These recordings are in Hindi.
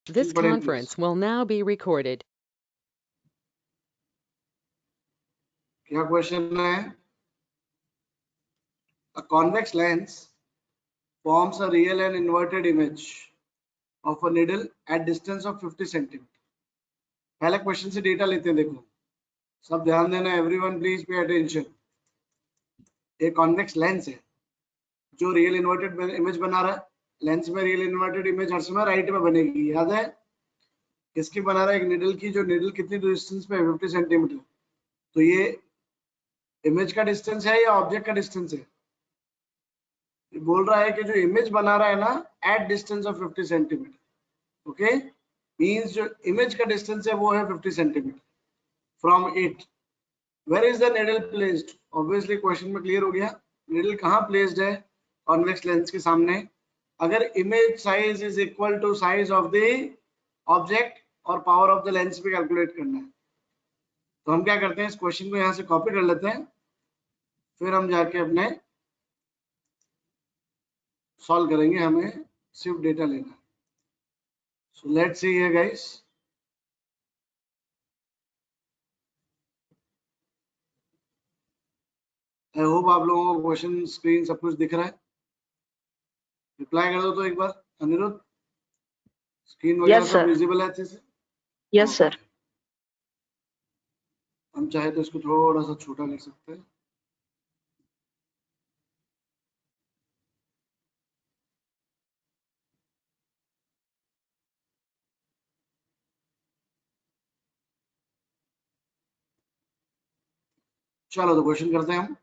This conference will now be recorded. क्या क्वेश्चन है? A convex lens forms a real and inverted image of a needle at distance of 50 cm. पहले क्वेश्चन से डेटा लेते हैं, देखो सब ध्यान देना, एवरीवन प्लीज पे अटेंशन। एक कॉन्वेक्स लेंस है जो रियल इन्वर्टेड इमेज बना रहा है। लेंस में रियल इन्वर्टेड इमेज हर समय राइट में बनेगी, याद है? किसकी बना रहा है? एक निडल की, जो निडल कितनी डिस्टेंस पे है? 50 सेंटीमीटर। तो ये इमेज का डिस्टेंस है या ऑब्जेक्ट का डिस्टेंस है? बोल रहा है कि जो इमेज बना रहा है ना at distance of 50 centimeter, okay, means जो इमेज का डिस्टेंस है वो है 50 centimeter from it. Where is the needle placed? Obviously question में क्लियर हो गया, निडल कहाँ प्लेस्ड है? कॉन्वेक्स लेंस के सामने। अगर image size is equal to size of the object और पावर ऑफ द लेंस भी कैलकुलेट करना है, तो हम क्या करते हैं, इस क्वेश्चन को यहाँ से कॉपी कर लेते हैं, फिर हम जाके अपने सॉल्व करेंगे। हमें सिर्फ डेटा लेना है। So let's see here guys. I hope आप लोगों को क्वेश्चन स्क्रीन सब कुछ दिख रहा है। रिप्लाई कर दो तो एक बार अनिरुद्ध, स्क्रीन वगैरह सब विजिबल है अच्छे से? Yes sir. हम चाहे तो इसको थोड़ा सा छोटा कर सकते हैं। चलो तो क्वेश्चन करते हैं हम।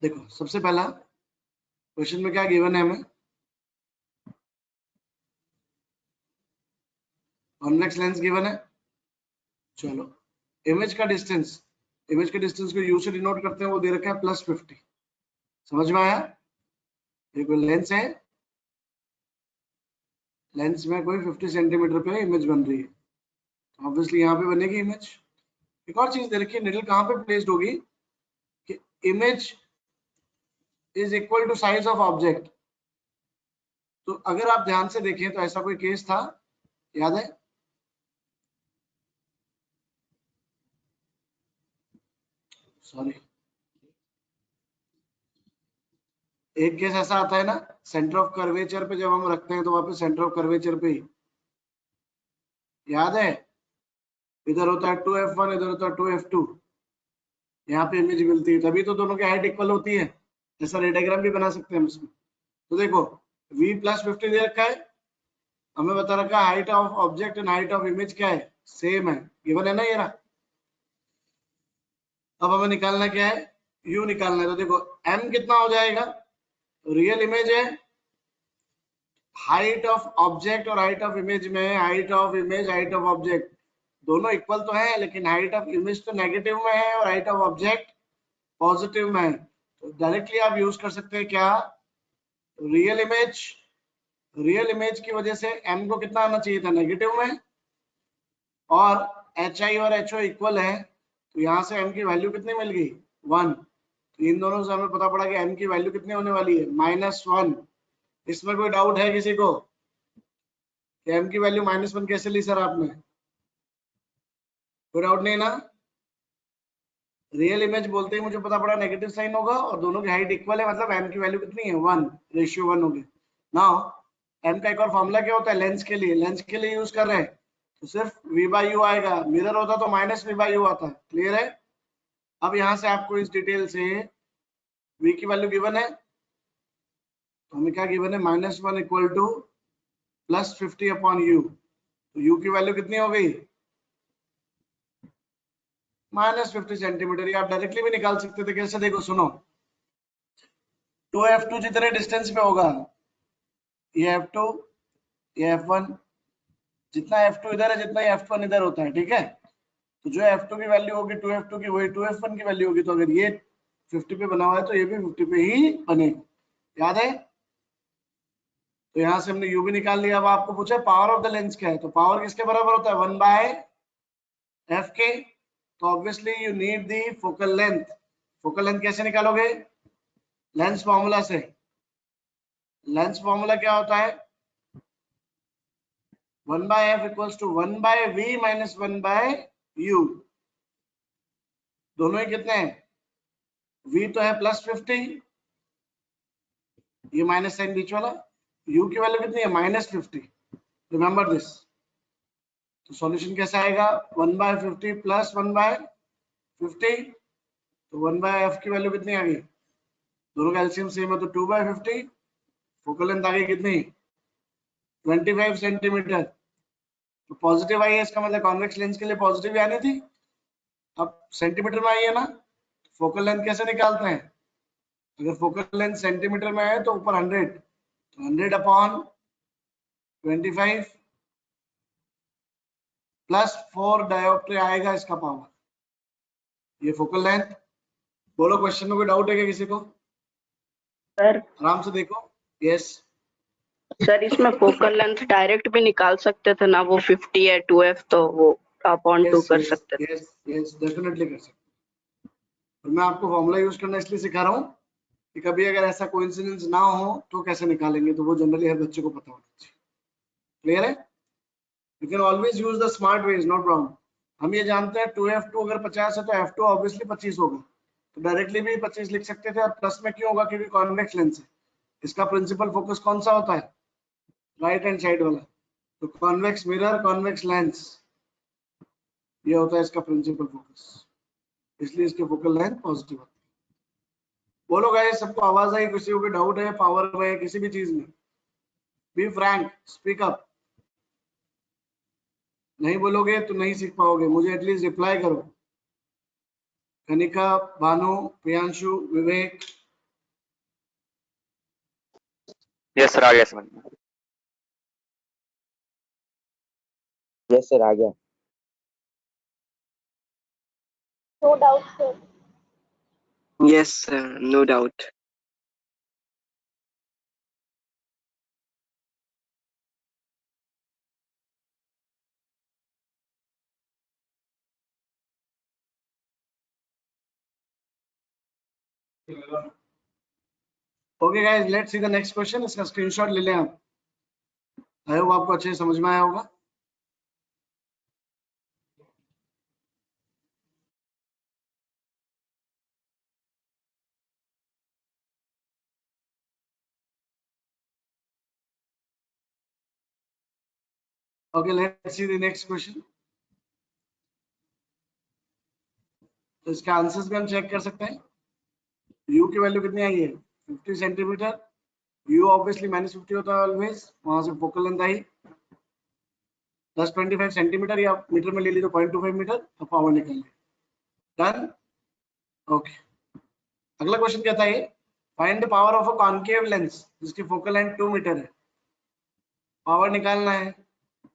देखो सबसे पहला क्वेश्चन में क्या गिवन है हमें? कॉन्वेक्स लेंस गिवन है। चलो इमेज का डिस्टेंस, इमेज के डिस्टेंस को यू से डिनोट करते हैं, वो दे रखा है +50। समझ में आया? ये कोई लेंस है, लेंस में कोई 50 सेंटीमीटर पे इमेज बन रही है, ऑब्वियसली यहाँ पे बनेगी इमेज। एक और चीज दे रखी है, निडल कहाँ पे प्लेस्ड होगी कि image is equal to size of object. तो अगर आप ध्यान से देखें तो ऐसा कोई केस था, याद है? सॉरी, एक केस ऐसा आता है ना, सेंटर ऑफ कर्वेचर पे जब हम रखते हैं तो वहां पे सेंटर ऑफ कर्वेचर पे ही, याद है, इधर होता है 2f1, इधर होता है 2f2, यहाँ पे इमेज मिलती है, तभी तो दोनों की हाइट इक्वल होती है। ऐसा रे डायग्राम भी बना सकते हैं हम इसमें। तो देखो v + 50 दे रखा है, हमें बता रखा है height of object and height of image क्या है, सेम है, गिवन है ना ये रहा। अब हमें निकालना क्या है, u निकालना है। तो देखो m कितना हो जाएगा, रियल इमेज है, हाइट ऑफ ऑब्जेक्ट और हाइट ऑफ इमेज में, height of image height of object दोनों इक्वल तो है, लेकिन हाइट ऑफ इमेज तो नेगेटिव में है और हाइट ऑफ ऑब्जेक्ट पॉजिटिव में है। तो डायरेक्टली आप यूज कर सकते हैं क्या, रियल इमेज, रियल इमेज की वजह से m को कितना आना चाहिए था, नेगेटिव में, और hi और ho इक्वल है, तो यहाँ से m की वैल्यू कितनी मिल गई, 1। तो इन दोनों से हमें पता पड़ा कि m की वैल्यू कितनी होने वाली है, -1। इसमें कोई डाउट है किसी को कि m की वैल्यू -1 कैसे ली सर आपने? कोई डाउट नहीं ना? रियल इमेज बोलते ही मुझे पता पड़ा नेगेटिव साइन होगा और दोनों की हाइट इक्वल है, मतलब m की वैल्यू कितनी है, 1, रेशियो 1 हो गया। नाउ m का एक और फॉर्मूला क्या होता है लेंस के लिए, लेंस के लिए यूज कर रहे हैं तो सिर्फ v/u आएगा, मिरर होता तो -v/u आता। क्लियर है? अब यहाँ से आपको इस डिटेल से v की वैल्यू गिवन है, तो हमें क्या गिवन है, -1 इक्वल टू +50/u। तो u की वैल्यू कितनी हो गई, -50 सेंटीमीटर। ये आप डायरेक्टली भी निकाल सकते थे, कैसे? देखो सुनो, 2f2 जितने डिस्टेंस पे होगा, ये f2 ये f1, जितना f2 इधर है जितना ये f1 इधर होता है, ठीक है? तो जो f2 की वैल्यू होगी 2f2 की, वही 2f1 की वैल्यू होगी। तो अगर ये 50 पे बना हुआ है तो ये भी 50 पे ही बनेगा, याद है? तो यहाँ से हमने u भी निकाल लिया। अब आपको पूछा पावर ऑफ द लेंस क्या है, तो पावर किसके बराबर होता है, 1/f के। तो obviously you need the focal length. Focal length कैसे निकालोगे, लेंस फॉर्मूला से, लेंस फॉर्मूला क्या होता है? 1/f equals to 1/v minus 1/u। दोनों ही कितने हैं? v तो है +50, ये माइनस साइन बीच वाला, u की वैल्यू कितनी है? -50। Remember this. तो सॉल्यूशन कैसा आएगा? 1/50 प्लस 1/50, तो 1/f की वैल्यू कितनी आ गई? दोनों का एलसीएम सेम है तो 2/50। फोकल लेंथ आ गई कितनी? 25 सेंटीमीटर। तो पॉजिटिव आई है, इसका मतलब कॉन्वेक्स लेंस के लिए पॉजिटिव आनी थी। अब सेंटीमीटर में आई है ना, फोकल लेंथ कैसे निकालते हैं? अगर फोकल लेंथ सेंटीमीटर में है तो ऊपर 100, तो 100/25 प्लस 4 डायोप्ट्री आएगा इसका पावर, ये फोकल लेंथ। बोलो क्वेश्चन में कोई डाउट है क्या किसी को? सर आराम से देखो। यस सर इसमें फोकल लेंथ डायरेक्ट भी निकाल सकते थे ना, वो 50 है 2f, तो वो अपॉन 2 कर सकते थे। यस डेफिनेटली कर सकते। और मैं आपको फॉर्मूला यूज करना इसलिए सिखा रहा हूँ कि कभी अगर ऐसा कोइंसिडेंस ना हो तो कैसे निकालेंगे, तो वो जनरली हर बच्चे को पता होना चाहिए। क्लियर है? You can always use the smart ways, no problem. हम ये जानते हैं 2f2 अगर 50 है तो f2 ऑब्वियसली 25 होगा, तो डायरेक्टली भी 25 लिख सकते थे। और प्लस में क्यों होगा? क्योंकि कॉन्वेक्स लेंस है। इसका प्रिंसिपल फोकस कौन सा होता है? राइट हैंड साइड वाला। तो कॉन्वेक्स मिरर, कॉन्वेक्स लेंस, ये होता है इसका प्रिंसिपल फोकस, इसलिए इसके फोकल लेंथ पॉजिटिव होती है। बोलो गाइस, सबको आवाज आई? किसी को कोई डाउट है पावर में, किसी भी चीज में? Be frank, speak up. नहीं बोलोगे तो नहीं सीख पाओगे, मुझे एटलीस्ट रिप्लाई करो। कनिका, भानु, प्रियांशु, विवेक। यस सर, आ गया समझ में। यस सर, आ गया। No doubt, sir. Yes, sir, no doubt. Okay guys, let's see the next question. इसका स्क्रीनशॉट ले लें आप। आई होप आपको अच्छे से समझ में आया होगा। Okay, let's see the next question. तो इसका आंसर्स भी हम चेक कर सकते हैं। u की वैल्यू कितनी आई है? 50 सेंटीमीटर। u ऑब्वियसली -50 होता है ऑलवेज, वहां से फोकल लेंथ आई 10-25 सेंटीमीटर, या मीटर में ले ली तो 0.25 मीटर। तो पावर निकल ली। डन। ओके, अगला क्वेश्चन कहता है find the power of a concave lens जिसकी फोकल लेंथ 2 मीटर है। पावर निकालना है,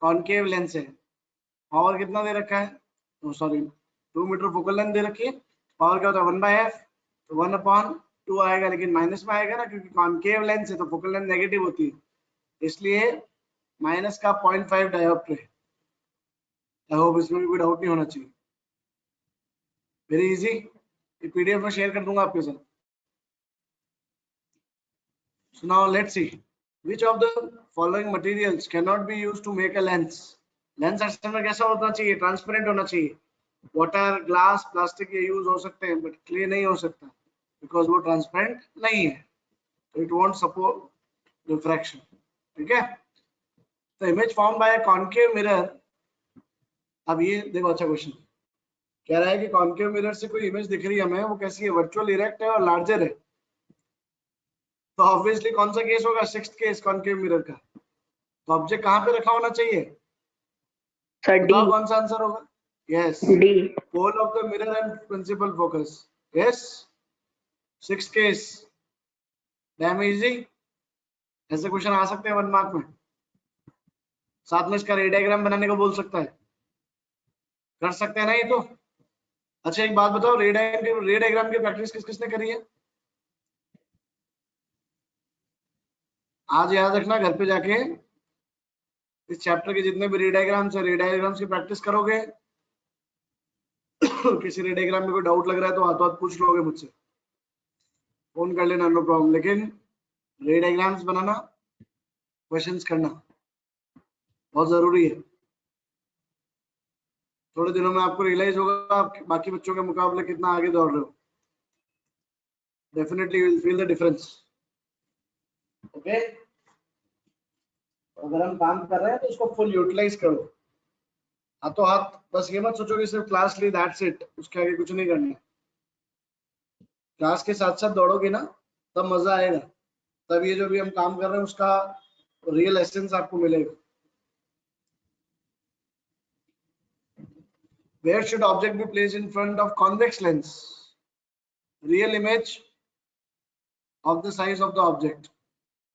कॉनकेव लेंस है, पावर कितना दे रखा है? तो सॉरी, 2 मीटर फोकल लेंथ दे रखी है। पावर क्या होता है? 1/f, तो 1/2 आएगा, लेकिन माइनस में आएगा ना, क्योंकि कॉनकेव लेंस है तो फोकल लेंथ नेगेटिव होती है, इसलिए माइनस का 0.5 डायोप्टर है। आई होप इसमें भी कोई डाउट नहीं होना चाहिए। वेरी इजी, ये पीडीएफ में शेयर कर दूंगा आपके साथ। So now let's see which of the following materials cannot be used to make a lens. Lens असल में कैसा होना चाहिए? ट्रांसपेरेंट होना चाहिए। वाटर, ग्लास, प्लास्टिक ये यूज हो सकते हैं, बट क्लियर नहीं हो सकता बिकॉज वो ट्रांसपेरेंट नहीं है, तो इट वोंट सपोर्ट रिफ्रैक्शन। ठीक है, तो image form by concave mirror. अब ये देखो, अच्छा क्वेश्चन कह रहा है कि कॉनकेव मिरर से कोई इमेज दिख रही है हमें, वो कैसी है? वर्चुअल इरेक्ट है और लार्जर है। तो ऑब्वियसली कौन सा केस होगा? 6th केस कॉनकेव मिरर का। तो ऑब्जेक्ट कहाँ पे रखा होना चाहिए? Sir D. बताओ कौन सा आंसर होगा? Yes, D. Pole of the mirror and principal focus. Yes, 6th case. Damn easy. ऐसे क्वेश्चन आ सकते हैं 1 मार्क में। साथ में इसका रे डायग्राम बनाने को बोल सकता है, कर सकते हैं ना ये तो। अच्छा एक बात बताओ, रे डायग्राम की प्रैक्टिस किस किसने करी है? आज याद रखना, घर पे जाके इस चैप्टर के जितने भी रे डायग्राम्स की प्रैक्टिस करोगे। किसी रे डायग्राम में कोई डाउट लग रहा है तो हाथों हाथ पूछ लोगे मुझसे, फोन कर लेना, नो प्रॉब्लम। लेकिन रे डायग्राम्स बनाना, क्वेश्चंस करना बहुत जरूरी है। थोड़े दिनों में आपको रियलाइज होगा आप बाकी बच्चों के मुकाबले कितना आगे दौड़ रहे हो। Definitely you will feel the difference. Okay, अगर हम काम कर रहे हैं तो उसको फुल यूटिलाइज करो। हाथों हाथ बस ये मत सोचो कि सिर्फ क्लास ली दैट्स इट, उसके आगे कुछ नहीं करना है। क्लास के साथ साथ दौड़ोगे ना तब मजा आएगा, तब ये जो भी हम काम कर रहे हैं उसका रियल एसेंस आपको मिलेगा। Where should object be placed in front of convex lens? Real image of the size of the object.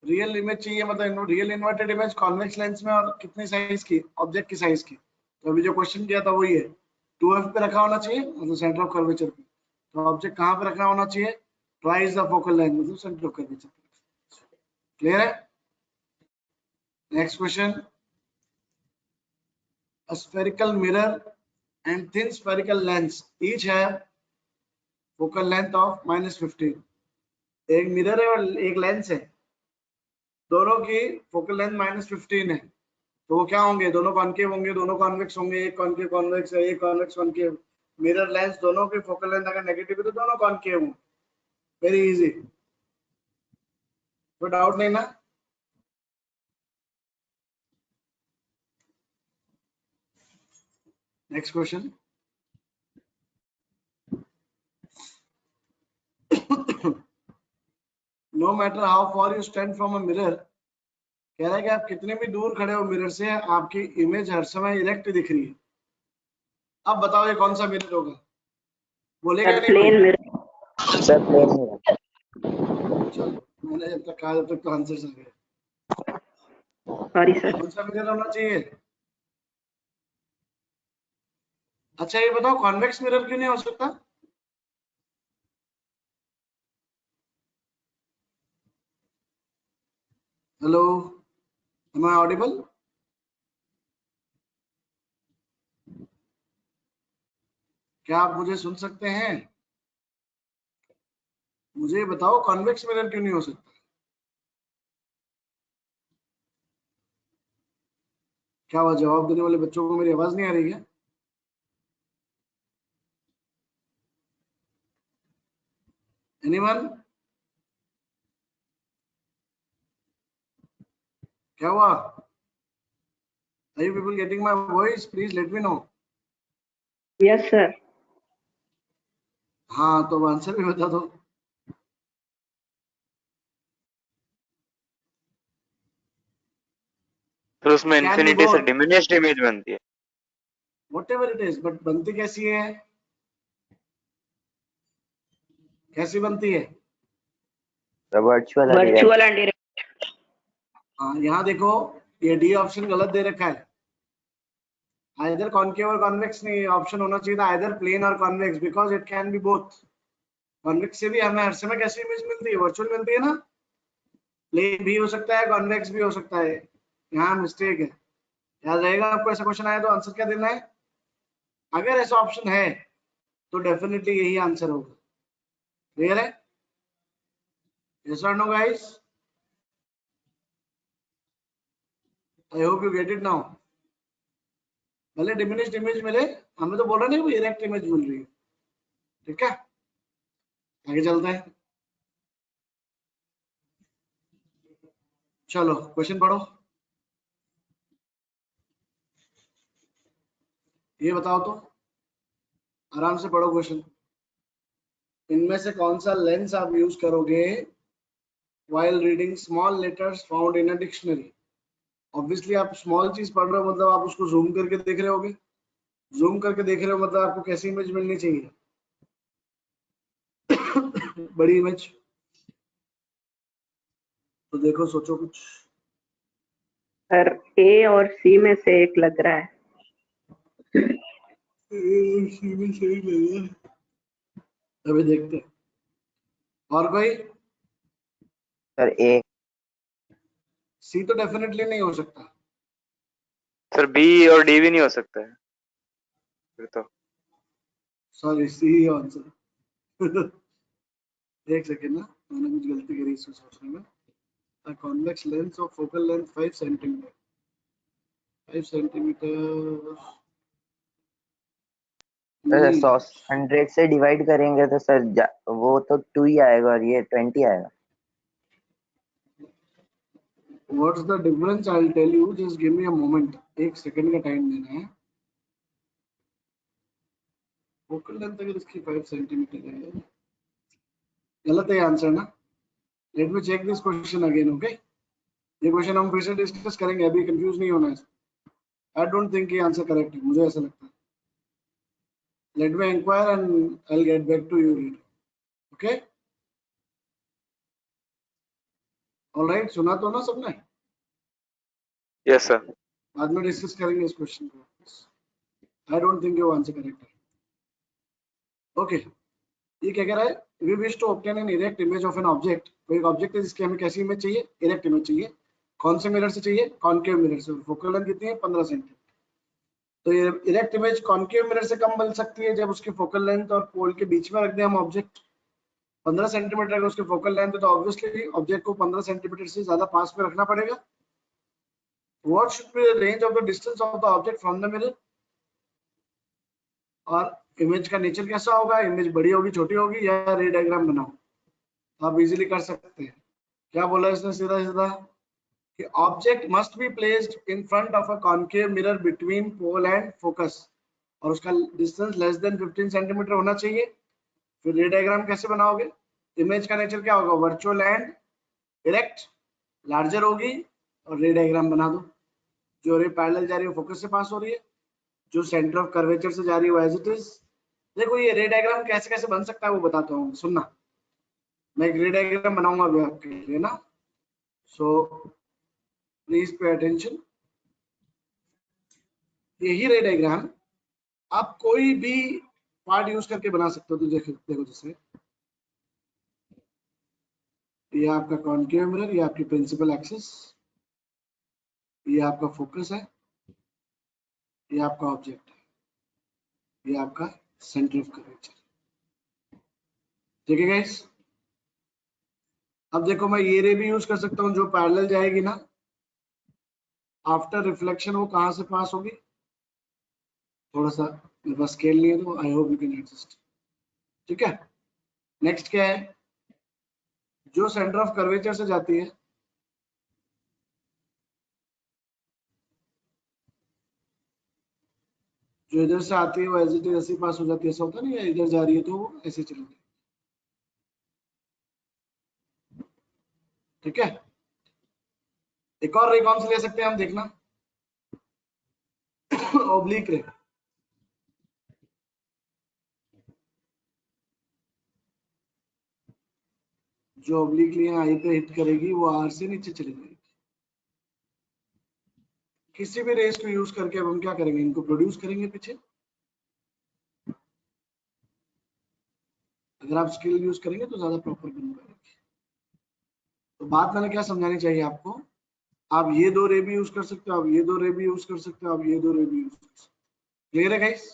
Real image चाहिए मतलब real inverted image convex lens में, और कितनी साइज की, ऑब्जेक्ट की साइज की। तो अभी जो क्वेश्चन किया था वही है, 2f पे रखा होना चाहिए मतलब सेंटर ऑफ कर्वेचर पे। तो ऑब्जेक्ट कहाँ पे रखना होना चाहिए, ट्वाइस द फोकल लेंथ मतलब सेंटर ऑफ कर्वेचर। क्लियर है? Next question, a spherical mirror and thin spherical lens each have focal length of -15। एक मिरर है और एक लेंस है, दोनों की फोकल लेंथ -15 है, तो वो क्या होंगे, दोनों कॉनकेव होंगे, दोनों कॉन्वेक्स होंगे। एक कॉनकेव कॉन्वेक्स है, एक कॉन्वेक्स कॉनकेव। मिरर लेंस दोनों की फोकल लेंथ अगर नेगेटिव है तो दोनों कॉनकेव होंगे। वेरी इजी, कोई डाउट नहीं ना? Next question, no matter how far you stand from a mirror, कह रहा है कि आप कितने भी दूर खड़े हो मिरर से, आपकी इमेज हर समय इरेक्ट दिख रही है। अब बताओ ये कौन सा मिरर होगा, बोलेगा नहीं प्लेन कोई? मिरर। Sir plane mirror. चलो, मैंने जब तक कहा जब तक तो आंसर आ गए। Sorry sir. कौन सा मिरर होना चाहिए? अच्छा ये बताओ कॉन्वेक्स मिरर क्यों नहीं हो सकता? Hello, am I audible? क्या आप मुझे सुन सकते हैं? मुझे बताओ कॉन्वेक्स मिरर क्यों नहीं हो सकता? क्या हुआ, जवाब देने वाले बच्चों को मेरी आवाज नहीं आ रही है? एनीवन? क्या हुआ? Are you people getting my voice? Please let me know. Yes sir. हाँ तो आंसर भी बता दो। फिर उसमें Can be इन्फिनिटी से both, डिमिनिश्ड इमेज बनती है। whatever it is, but बनती कैसी है? कैसी बनती है? वर्चुअल वर्चुअल एंड हाँ यहाँ देखो, ये डी ऑप्शन गलत दे रखा है। आइदर कॉनकेव और कॉन्वेक्स नहीं, ऑप्शन होना चाहिए था आइदर प्लेन और convex, because it can be both. Convex से भी हमें हर समय कैसी इमेज मिलती है, वर्चुअल मिलती है ना। प्लेन भी हो सकता है, कॉन्वेक्स भी हो सकता है। यहाँ मिस्टेक है, याद रहेगा आपको। ऐसा क्वेश्चन आया तो आंसर क्या देना है? अगर ऐसा ऑप्शन है तो डेफिनेटली यही आंसर होगा। क्लियर है? यस और no guys? I hope you get it now. भले डिमिनिश्ड इमेज मिले, हमें तो बोल रहे नहीं वो इरेक्ट इमेज मिल रही है। ठीक है, आगे चलते हैं। चलो क्वेश्चन पढ़ो। ये बताओ तो, आराम से पढ़ो क्वेश्चन। इनमें से कौन सा लेंस आप यूज करोगे while reading small letters found in a dictionary? Obviously आप स्मॉल चीज पढ़ रहे हो मतलब आप उसको जूम करके देख रहे होगे। जूम करके देख रहे हो मतलब आपको कैसी इमेज मिलनी चाहिए? बड़ी इमेज। तो देखो, सोचो कुछ। सर ए और सी में से एक लग रहा है। अभी देखते हैं। और कोई? सर ए। सी तो डेफिनेटली नहीं हो सकता। सर बी और डी भी नहीं हो सकता है फिर तो। Sorry, C answer. एक सेकेंड ना, मैंने कुछ गलती करी इसको सोचने में। A convex lens of focal length 5 centimeter. 5 centimeter. Sir नहीं 100 से डिवाइड करेंगे तो सर वो तो 2 ही आएगा और ये 20 आएगा. what's the difference? I'll tell you. Just give me a moment. एक सेकंड का टाइम देना है. फोकल लेंथ अगर इसकी 5 सेंटीमीटर है, गलत है आंसर ना. Let me check this question again. Okay, ये क्वेश्चन हम फिर से डिस्कस करेंगे, अभी कंफ्यूज नहीं होना है. आई डोंट थिंक ये आंसर करेक्ट है, मुझे ऐसा लगता है. Let me enquire and I will get back to you later. Okay, alright. सुना तो ना सबने? Yes sir. बाद में डिस्कस करेंगे इस क्वेश्चन को. आई डोंट थिंक वो आंसर करेक्ट है. ओके, ये क्या कह रहा है? We wish to obtain an erect image of an object. कोई एक ऑब्जेक्ट है जिसकी हमें कैसी इमेज चाहिए? इरेक्ट इमेज चाहिए. कौन से मिरर से चाहिए? कॉनकेव मिरर से. फोकल लेंथ कितनी है? 15 सेंटीमीटर. तो ये इरेक्ट इमेज कॉनकेव मिरर से कम बन सकती है जब उसकी फोकल लेंथ और पोल के बीच में रख दें हम ऑब्जेक्ट. 15 सेंटीमीटर अगर उसकी फोकल लेंथ है तो ऑब्वियसली ऑब्जेक्ट को 15 सेंटीमीटर से ज्यादा पास में रखना पड़ेगा. What should be the range of the distance of the object from the mirror? और इमेज का नेचर कैसा होगा? इमेज बड़ी होगी, छोटी होगी, या रे डायग्राम बनाओ? आप इजीली कर सकते हैं. क्या बोला इसने सीधा सीधा कि object must be placed in front of a concave mirror between pole and focus, और उसका डिस्टेंस लेस देन 15 सेंटीमीटर होना चाहिए. फिर रे डायग्राम कैसे बनाओगे? इमेज का नेचर क्या होगा? Virtual and direct. लार्जर होगी और रे डायग्राम बना दो. जो रे पैरेलल जा रही है फोकस से पास हो रही है, जो सेंटर ऑफ कर्वेचर से जा रही है एज इट इज. देखो ये रे डायग्राम कैसे कैसे बन सकता है वो बताता हूँ, सुनना. मैं एक रे डायग्राम बनाऊंगा अभी आपके लिए ना, सो प्लीज पे अटेंशन. यही रे डायग्राम आप कोई भी पार्ट यूज करके बना सकते हो. तो देखो जैसे ये आपका कॉनकेव मिरर, ये आपकी प्रिंसिपल एक्सिस, ये आपका फोकस है, ये आपका ऑब्जेक्ट है, ये आपका सेंटर ऑफ कर्वेचर. ठीक है गाइस? अब देखो मैं ये रे भी यूज कर सकता हूँ जो पैरेलल जाएगी ना, आफ्टर रिफ्लेक्शन वो कहाँ से पास होगी? थोड़ा सा मेरे पास स्केल नहीं है तो आई होप यू कैन एडजस्ट. ठीक है, नेक्स्ट क्या है? जो सेंटर ऑफ कर्वेचर से जाती है, जो इधर से आती है वो एज इट इज ऐसे पास हो जाती है. ऐसा होता नहीं है, इधर जा रही है तो वो ऐसे चली जाएगी. ठीक है, एक और रे कौन सी ले सकते हैं हम, देखना. ओब्लिक रे. जो ओब्लिकली आई पे हिट करेगी वो आर से नीचे चली जाएगी. किसी भी रेस को यूज करके अब हम क्या करेंगे? इनको प्रोड्यूस करेंगे पीछे. अगर आप स्किल यूज करेंगे तो ज्यादा प्रॉपर बन पाएगी. तो बात मैंने क्या समझानी चाहिए आपको? आप ये दो रे भी यूज कर सकते हो, आप ये दो रे भी यूज कर सकते हो, आप ये दो रे भी यूज कर सकते हो. क्लियर है गाइस?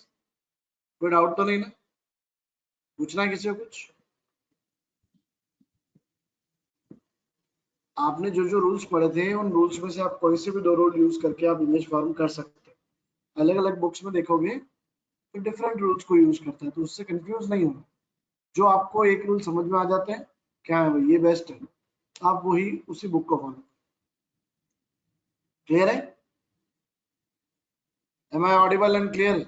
कोई डाउट तो नहीं ना? पूछना है किसी को कुछ? आपने जो जो रूल्स पढ़े थे उन रूल्स में से आप कोई से भी दो रूल यूज करके आप इमेज फॉर्म कर सकते हैं. अलग अलग बुक्स में देखोगे तो डिफरेंट रूल्स को यूज करता है, तो उससे कंफ्यूज नहीं होना. जो आपको एक रूल समझ में आ जाते हैं, क्या है भाई ये बेस्ट है, आप वही उसी बुक को फॉलो. क्लियर है? Am I audible and clear?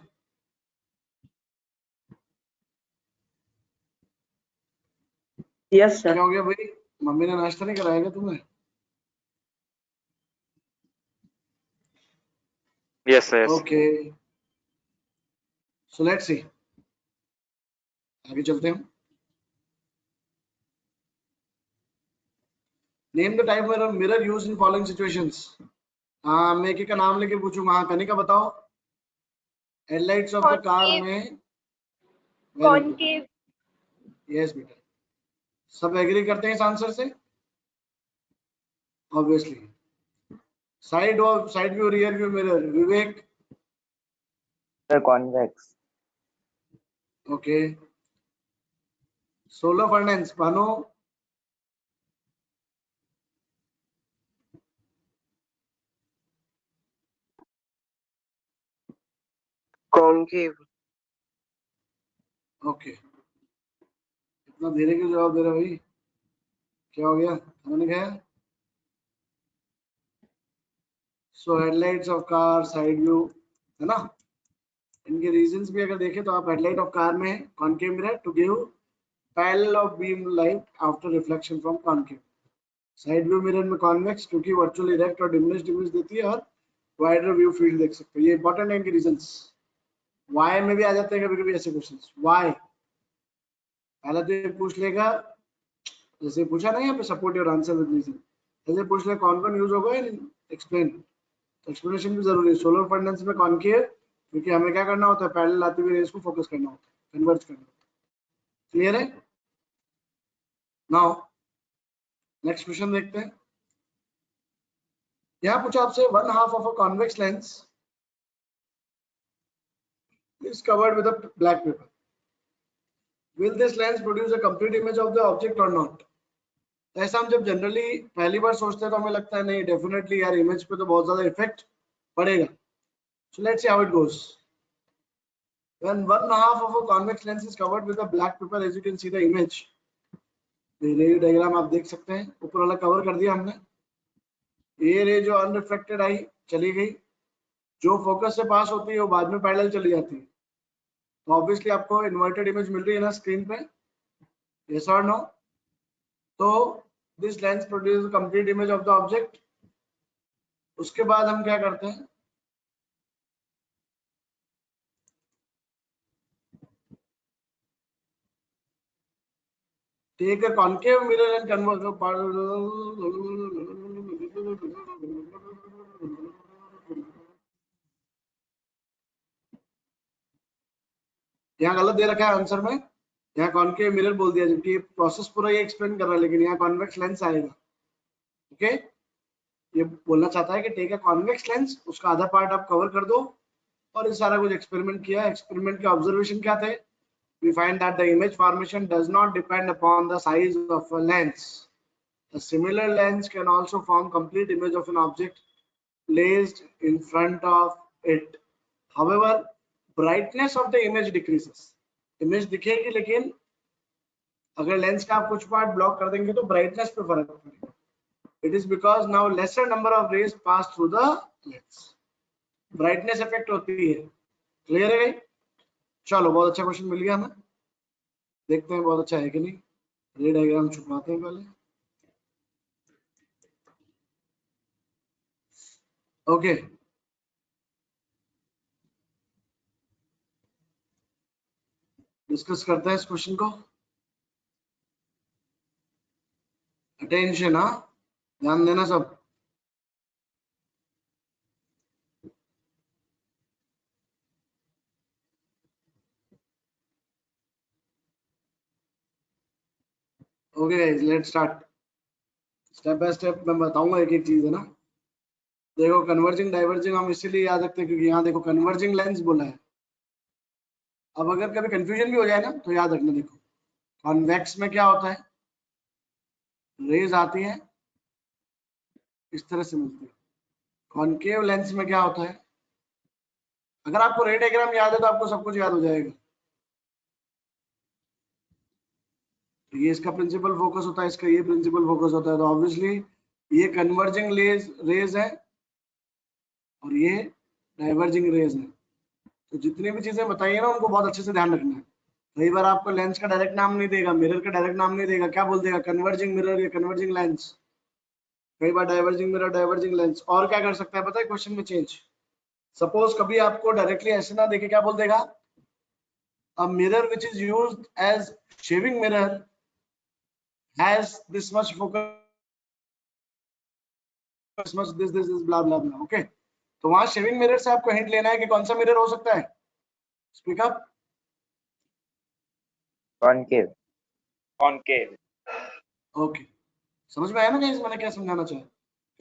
Yes, sir. क्या हो गया भाई? मम्मी ने नाश्ता नहीं कराया क्या तुम्हें? Yes sir. Okay, so let's see. आगे चलते हैं. Name the type of mirror use in following situations. हाँ, मैं एक का नाम लेके पूछूंगा. हाँ कनिका बताओ. Headlights of the car Concave. में. Concave. यस बेटा, सब एग्री करते हैं इस आंसर से? Obviously. Side view rear view mirror, Vivek? Sir convex. Okay. Solar furnace, Bhanu? Concave. Okay, इतना धीरे क्यों जवाब दे रहे हो भाई, क्या हो गया, खाना नहीं खाया? So headlights of car, side view, है ना, इनके रीजंस भी अगर देखें तो आप हेडलाइट ऑफ कार में concave mirror to give parallel of beam light after reflection from concave, side view mirror में कॉन्वेक्स क्योंकि वर्चुअल इरेक्ट और डिमिनिश्ड इमेज देती है और वाइडर व्यू फील्ड देख सकते हो। ये इंपॉर्टेंट है इनके रीजंस। वाई में भी आ जाते हैं कभी कभी ऐसे क्वेश्चंस, वाई पहले तो ये पूछ लेगा, जैसे पूछा ना यहाँ पे support your answer with reason, ऐसे पूछ ले कौन कौन यूज होगा, एक्सप्लेन, तो एक्सप्लेनेशन भी जरूरी है। सोलर फंडेंस में कॉनकेव क्योंकि हमें क्या करना होता है, पैरेलल आती हुई रेज को फोकस करना होता है, कन्वर्ज करना होता है। क्लियर है? नाउ नेक्स्ट क्वेश्चन देखते हैं। यहाँ पूछा आपसे, one half of a convex lens is covered with a black paper. Will this lens produce a complete image of the object or not? ऐसा हम जब जनरली पहली बार सोचते हैं तो हमें लगता है नहीं, डेफिनेटली यार इमेज पे तो बहुत ज्यादा इफेक्ट पड़ेगा। So let's see how it goes. When one half of a convex lens is covered with a black paper, as you can see the image. रे डायग्राम आप देख सकते हैं, ऊपर वाला कवर कर दिया हमने, ये रे जो अनरिफ्लेक्टेड आई चली गई, जो फोकस से पास होती है वो बाद में पैरेलल चली जाती है, तो ऑब्वियसली आपको इन्वर्टेड इमेज मिल रही है ना स्क्रीन पे, यस और नो? तो this lens produce complete image of the object. उसके बाद हम क्या करते हैं, take a concave mirror and convert, यहाँ गलत दे रखा है आंसर में, यहाँ कॉनकेव मिरर बोल दिया, जबकि प्रोसेस पूरा ये एक्सप्लेन कर रहा है, लेकिन यहाँ कॉन्वेक्स लेंस आएगा। ओके, ये बोलना चाहता है कि टेक अ कॉन्वेक्स लेंस, उसका आधा पार्ट आप कवर कर दो, और ये सारा कुछ एक्सपेरिमेंट किया। एक्सपेरिमेंट के ऑब्जर्वेशन क्या थे? We find that the image formation does not depend upon the size of a lens. A similar lens can also form complete image of an object placed in front of it. However, brightness of the image decreases. Image दिखेगी, लेकिन अगर लेंस का आप कुछ पार्ट ब्लॉक कर देंगे तो ब्राइटनेस पे फर्क पड़ेगा। It is because now lesser number of rays pass through the lens. Brightness effect होती है। क्लियर है? चलो, बहुत अच्छा क्वेश्चन मिल गया हमें, देखते हैं बहुत अच्छा है कि नहीं। रे डायग्राम छुपाते हैं पहले। ओके, डिस्कस करते हैं इस क्वेश्चन को। अटेंशन, हाँ, ध्यान देना सब। Okay guys, let's start. Step by step मैं बताऊंगा एक एक चीज, है ना। देखो, कन्वर्जिंग डाइवर्जिंग हम इसीलिए याद रखते हैं क्योंकि यहाँ देखो कन्वर्जिंग लेंस बोला है। अब अगर कभी कंफ्यूजन भी हो जाए ना तो याद रखना, देखो कॉन्वेक्स में क्या होता है, रेज आती है इस तरह से मिलती है। कॉनकेव लेंस में क्या होता है, अगर आपको रे डायग्राम याद है तो आपको सब कुछ याद हो जाएगा। ये इसका प्रिंसिपल फोकस होता है, इसका ये प्रिंसिपल फोकस होता है, तो ऑब्वियसली ये कन्वर्जिंग रेज है और ये डाइवर्जिंग रेज है। तो जितनी भी चीजें बताई है ना उनको बहुत अच्छे से ध्यान रखना है। कई बार आपको लेंस का डायरेक्ट नाम नहीं देगा, मिरर का डायरेक्ट नाम नहीं देगा, क्या बोल देगा, कन्वर्जिंग मिरर या कन्वर्जिंग लेंस। कई बार डाइवर्जिंग मिरर, डाइवर्जिंग लेंस। और क्या कर सकता है पता है क्वेश्चन में चेंज, सपोज कभी आपको डायरेक्टली ऐसे ना देखे, क्या बोल देगा, a mirror which is used as shaving mirror has this much focus, this much this is blah blah blah. Okay, तो वहां शेविंग मिरर से आपको हिंट लेना है कि कौन सा मिरर हो सकता है। Speak up. Concave. Concave. Okay, समझ में आया ना गाइस मैंने क्या समझाना चाहा।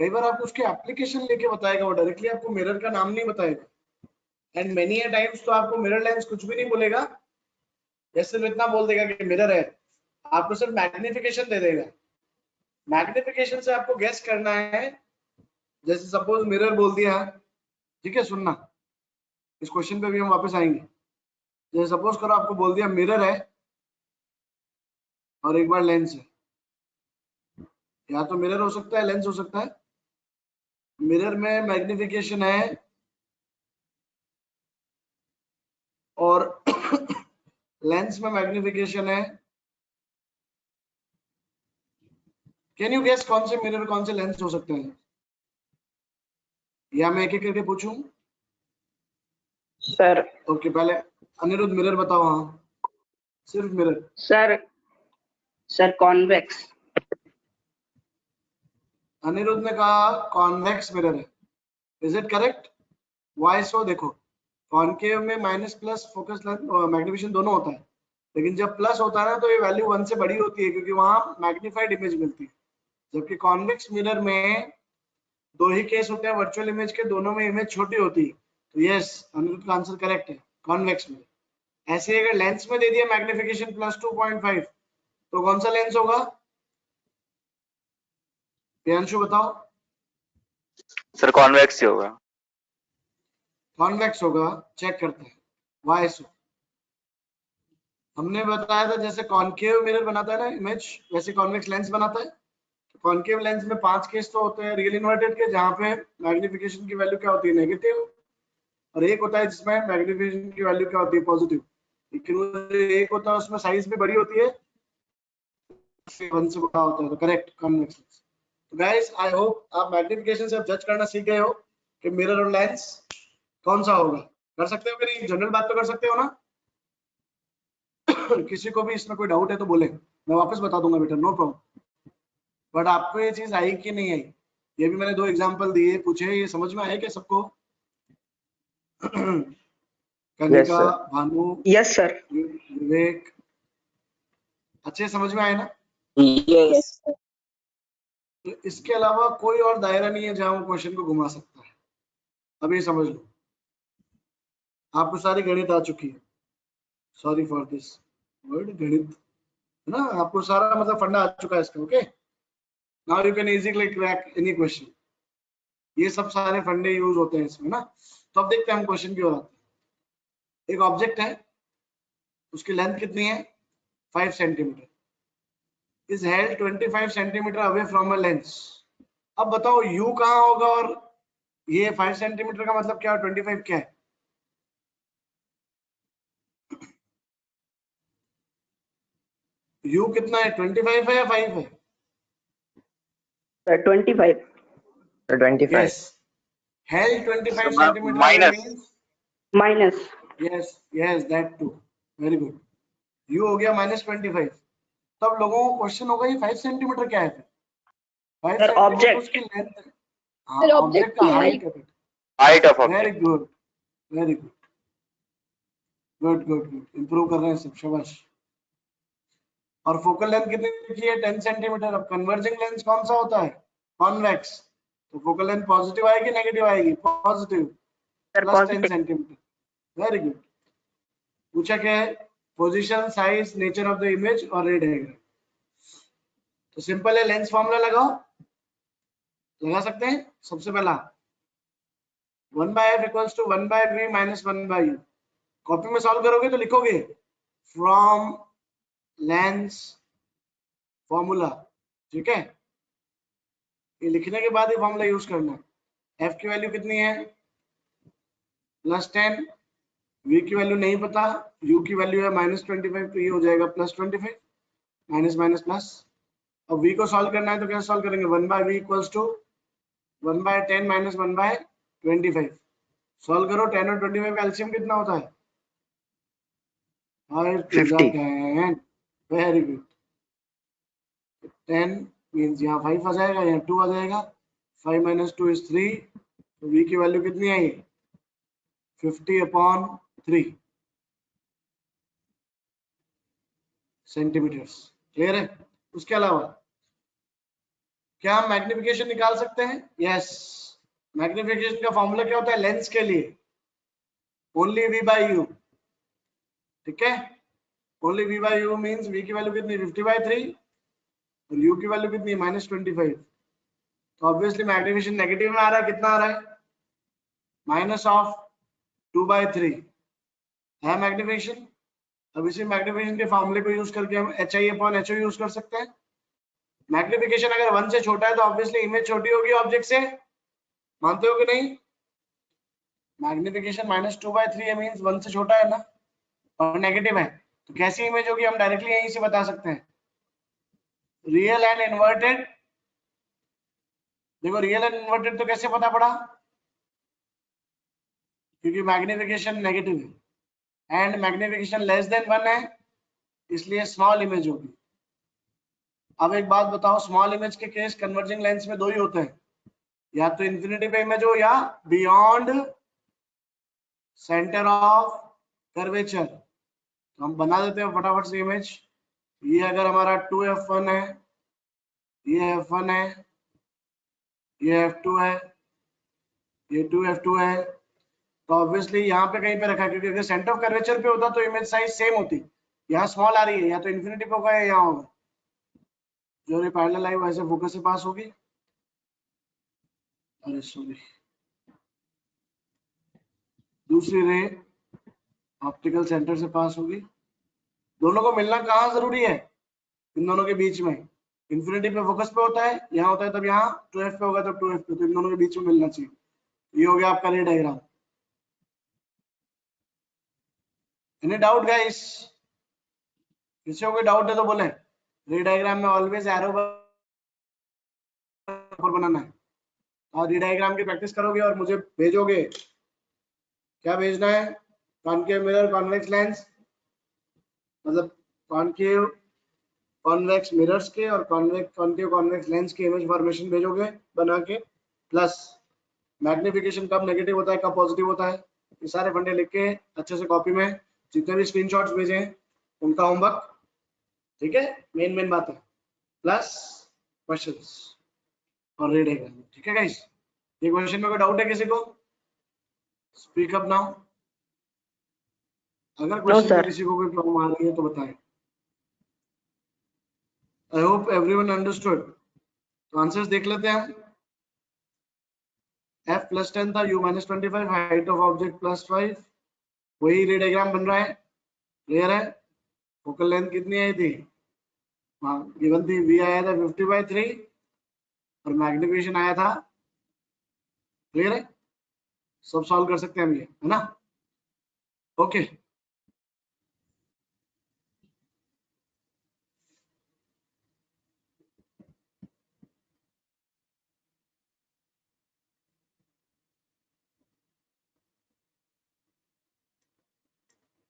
कई बार आपको उसके एप्लीकेशन लेके बताएगा, वो डायरेक्टली आपको मिरर का नाम नहीं बताएगा। एंड मेनी अ टाइम्स तो आपको मिरर लेंस कुछ भी नहीं बोलेगा, जैसे सिर्फ इतना बोल देगा कि मिरर है, आपको सिर्फ मैग्निफिकेशन दे देगा। मैग्निफिकेशन से आपको गेस करना है, जैसे सपोज मिरर बोल दिया, ठीक है, सुनना, इस क्वेश्चन पे भी हम वापस आएंगे। जैसे सपोज करो आपको बोल दिया मिरर है और एक बार लेंस है, या तो मिरर हो सकता है लेंस हो सकता है। मिरर में मैग्निफिकेशन है और लेंस में मैग्निफिकेशन है। कैन यू गेस कौन से मिरर कौन से लेंस हो सकते हैं, या मैं एक एक करके पूछूं? सर ओके, पहले अनिरुद्ध मिरर बताओ। हाँ, सिर्फ मिरर। Sir convex. अनिरुद्ध ने कहा कॉन्वेक्स मिरर है। Is it correct? वाई सो? देखो, कॉनकेव में माइनस प्लस फोकस मैग्निफिकेशन दोनों होता है, लेकिन जब प्लस होता है ना तो ये वैल्यू 1 से बड़ी होती है, क्योंकि वहां मैग्निफाइड इमेज मिलती है। जबकि कॉन्वेक्स मिरर में दो ही केस होते हैं वर्चुअल इमेज के, दोनों में इमेज छोटी होती है। तो यस, अनिरुद्ध का आंसर करेक्ट है, कॉन्वेक्स मिरर। ऐसे ही अगर लेंस में दे दिया मैग्निफिकेशन प्लस 2.5 तो कौन सा लेंस होगा? प्रियांशु बताओ। सर कॉन्वेक्स ही होगा। कॉन्वेक्स होगा, चेक करते हैं। वाई सो? हमने बताया था जैसे कॉनकेव मिरर बनाता है ना इमेज, वैसे कॉन्वेक्स लेंस बनाता है। तो कॉनकेव लेंस में 5 केस तो होते हैं रियल इन्वर्टेड के, जहां पे मैग्निफिकेशन की वैल्यू क्या होती है, नेगेटिव, और एक होता है जिसमें मैग्निफिकेशन की वैल्यू क्या होती है, पॉजिटिव। लेकिन एक होता है उसमें साइज भी बड़ी होती है, 1 से बड़ा होता है। तो करेक्ट, कॉन्वेक्स लेंस। तो गाइस, आई होप आप मैग्निफिकेशन से अब जज करना सीख गए हो कि मिरर और लेंस कौन सा होगा। कर सकते हो कि नहीं? जनरल बात तो कर सकते हो ना? किसी को भी इसमें कोई डाउट है तो बोले, मैं वापस बता दूंगा बेटा, नो प्रॉब्लम। बट आपको ये चीज आई कि नहीं आई, ये भी मैंने 2 एग्जांपल दिए, पूछे, ये समझ में आया क्या सबको? Kanika, sir. Bhanu, yes sir. Vivek, अच्छे समझ में आए ना? Yes. तो इसके अलावा कोई और दायरा नहीं है जहां वो क्वेश्चन को घुमा सकता है। अभी समझ लो, आपको सारी गणित आ चुकी है। सॉरी फॉर दिस वर्ड, गणित है ना, आपको सारा मतलब फंडा आ चुका है इसका। Okay, now you can easily crack any question. ये सब सारे फंडे यूज होते हैं इसमें ना। तो अब देखते हैं हम क्वेश्चन की ओर आते हैं। एक ऑब्जेक्ट है, उसकी लेंथ कितनी है? 5 centimetre, is held 25 centimetre away from a lens. अब बताओ u कहाँ होगा, और ये 5 सेंटीमीटर का मतलब क्या, 25 क्या है? u कितना है, 25 है या 5 है? Sir 25। 25. Yes, held 25 sir centimeter away minus. Means minus. Yes, yes, that too, very good. u हो गया -25। तब लोगों को क्वेश्चन होगा ये 5 सेंटीमीटर क्या है? 5 सर सेंटीमीटर तो ऑब्जेक्ट। उसकी लेंथ है। हाँ, सर ऑब्जेक्ट ऑब्जेक्ट का की हाइट हाइट। है। Height of very object. Good, very good, good good good, improve कर रहे हैं सब, शाबाश। और फोकल लेंथ कितनी लिखी है? 10 सेंटीमीटर। अब कन्वर्जिंग लेंस कौन सा होता है? कॉन्वेक्स। तो फोकल लेंथ पॉजिटिव आएगी नेगेटिव आएगी? Positive, sir plus 10 positive. Centimetre. Very good. पूछा क्या है? Position, size, nature of the image और रे डायग्राम। तो सिंपल है, लेंस फॉर्मूला लगाओ, लगा सकते हैं। सबसे पहला 1/f equals to 1/v minus 1/u। Copy में सॉल्व करोगे तो लिखोगे फ्रॉम लेंस फॉर्मूला, ठीक है? ये लिखने के बाद ही फॉर्मूला यूज करना है। f की वैल्यू कितनी है? +10। v की वैल्यू नहीं पता, u की वैल्यू है -25, तो ये हो जाएगा +25, माइनस माइनस प्लस। अब v को सॉल्व करना है तो कैसे सॉल्व करेंगे? 1/v equals to 1/10 minus 1/25। Solve करो, 10 और 25 का एलसीएम कितना होता है? 50. 10। Very good. 10 मींस यहाँ 5 आ जाएगा, यहाँ 2 आ जाएगा। 5 माइनस 2 इज 3। तो v की वैल्यू कितनी आई? 50/3 सेंटीमीटर्स। क्लियर है? उसके अलावा क्या हम मैग्निफिकेशन निकाल सकते हैं? यस। मैग्निफिकेशन का फॉर्मूला क्या होता है लेंस के लिए? ओनली v/u, ठीक है? ओनली v/u मींस v की वैल्यू कितनी? 50/3 और u की वैल्यू कितनी? -25। तो ऑब्वियसली मैग्निफिकेशन नेगेटिव में आ रहा है। कितना आ रहा है? माइनस ऑफ 2/3 है मैग्निफिकेशन। अब इसी मैग्निफिकेशन के फॉर्मूले को यूज करके हम HI/HO यूज कर सकते हैं। मैग्निफिकेशन अगर 1 से छोटा है तो ऑब्वियसली इमेज छोटी होगी ऑब्जेक्ट से, मानते हो कि नहीं? मैग्निफिकेशन -2/3 है मींस 1 से छोटा है ना, और नेगेटिव है, तो कैसी इमेज होगी हम डायरेक्टली यहीं से बता सकते हैं, रियल एंड इन्वर्टेड। देखो रियल एंड इन्वर्टेड तो कैसे पता पड़ा, क्योंकि मैग्निफिकेशन नेगेटिव है एंड मैग्निफिकेशन लेस देन 1 है, इसलिए स्मॉल इमेज होगी। अब एक बात बताओ, स्मॉल इमेज के केस कन्वर्जिंग लेंस में दो ही होते हैं, या तो इन्फिनिटी पे इमेज हो या बियॉन्ड सेंटर ऑफ कर्वेचर। तो हम बना देते हैं फटाफट से इमेज। ये अगर हमारा 2f1 है, ये f1 है, ये f2 है, ये 2f2 है, तो ऑब्वियसली यहाँ पे कहीं पे रखा है, क्योंकि अगर सेंटर ऑफ कर्वेचर पे होता तो इमेज साइज सेम होती। यहाँ स्मॉल आ रही है, या तो इन्फिनिटी पे होगा या यहाँ होगा, जो रे पैरेलल आई वैसे फोकस से पास होगी। अरे सॉरी, दूसरी रे ऑप्टिकल सेंटर से पास होगी। दोनों को मिलना कहाँ जरूरी है, इन दोनों के बीच में। इन्फिनिटी पे फोकस पे होता है, यहाँ होता है, तब यहाँ 2f पे होगा तब 2f पे, तो इन दोनों के बीच में मिलना चाहिए। ये हो गया आपका रे डायग्राम। Any doubt guys? किसी को कोई डाउट है तो बोले। रे डायग्राम में ऑलवेज एरो पर बनाना है, और रे डायग्राम की प्रैक्टिस करोगे और मुझे भेजोगे। क्या भेजना है? कॉनकेव मिरर कॉन्वेक्स लेंस, मतलब कॉनकेव कॉन्वेक्स मिरर्स के और कॉनकेव कॉन्वेक्स लेंस की इमेज फॉर्मेशन भेजोगे बना के, प्लस मैग्निफिकेशन कब नेगेटिव होता है कब पॉजिटिव होता है, ये सारे फंडे लिख के अच्छे से कॉपी में जितने भी स्क्रीनशॉट्स भेजे उनका होमवर्क, ठीक है, मेन बात है, प्लस क्वेश्चंस और रीड है, ठीक है गाइस? ये क्वेश्चन में कोई डाउट है किसी को? Speak up now. अगर क्वेश्चन में sir. किसी को कोई प्रॉब्लम आ रही है तो बताएं। I hope everyone understood. तो आंसर्स देख लेते हैं हम। f +10 था, u -25, हाइट ऑफ ऑब्जेक्ट +5, वही रे डायग्राम बन रहा है, क्लियर है? फोकल लेंथ कितनी आई थी? हाँ गिवन थी, v आया था 50/3 और मैग्निफिकेशन आया था, क्लियर है? सब सॉल्व कर सकते हैं हम ये, है ना? ओके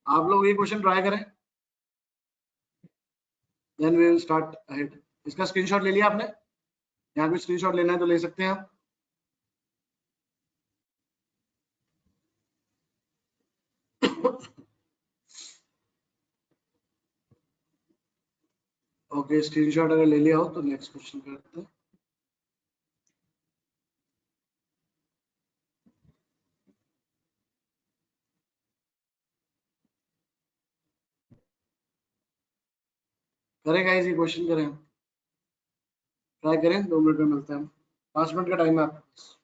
आप लोग ये क्वेश्चन ट्राई करें, then we will start ahead. इसका स्क्रीनशॉट ले लिया आपने? यहाँ भी स्क्रीनशॉट लेना है तो ले सकते हैं आप। ओके स्क्रीनशॉट अगर ले लिया हो तो नेक्स्ट क्वेश्चन करते हैं। करें गाइस, ये क्वेश्चन करें, ट्राई करें, 2 मिनट में मिलते हैं हम, 5 मिनट का टाइम है आपके पास।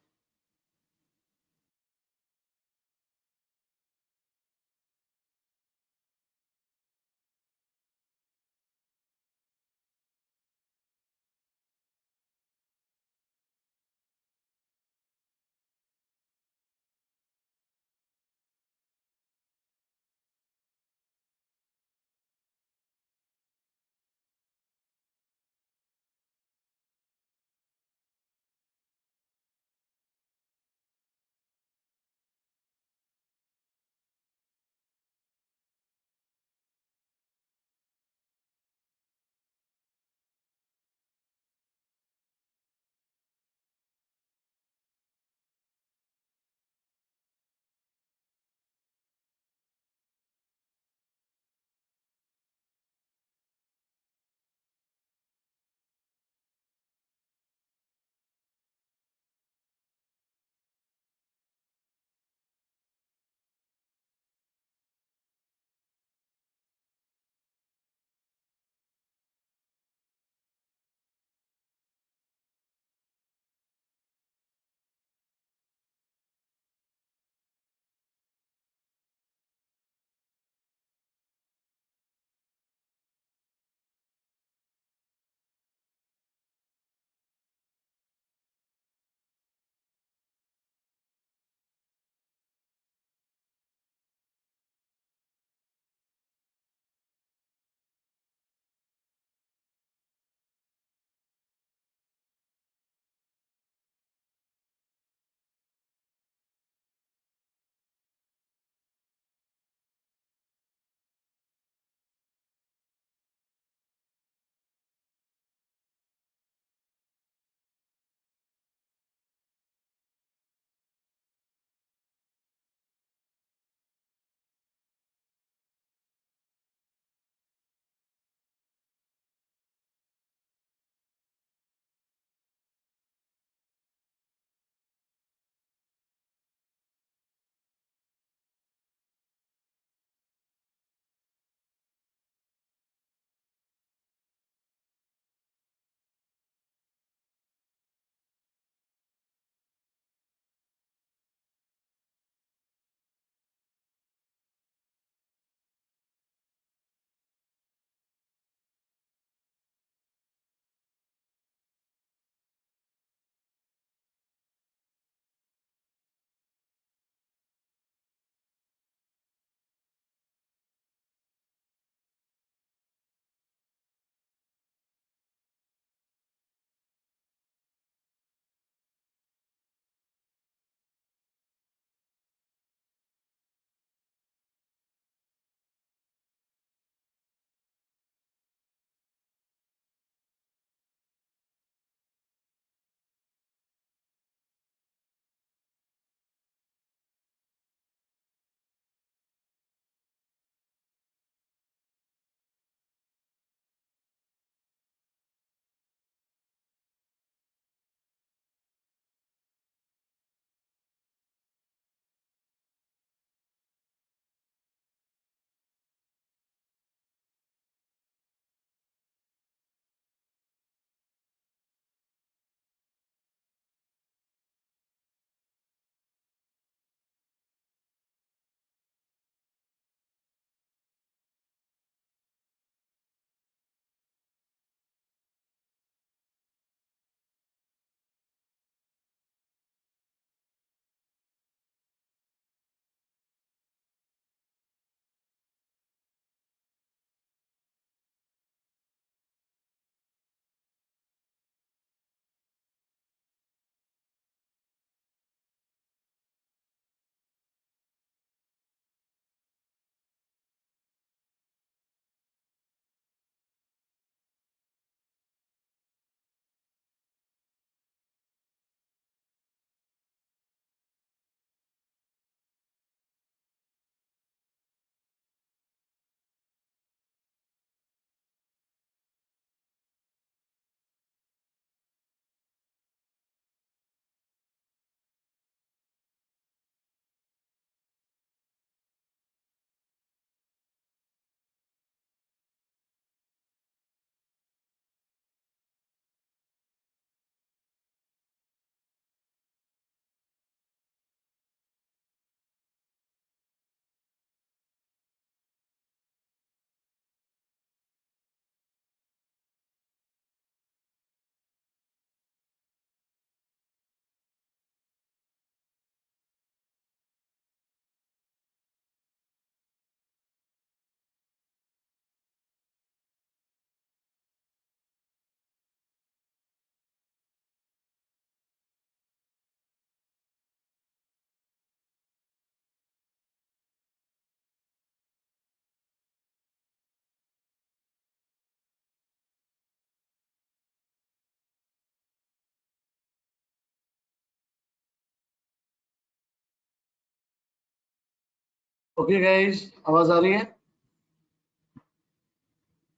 ओके गाइस, आवाज आ रही है?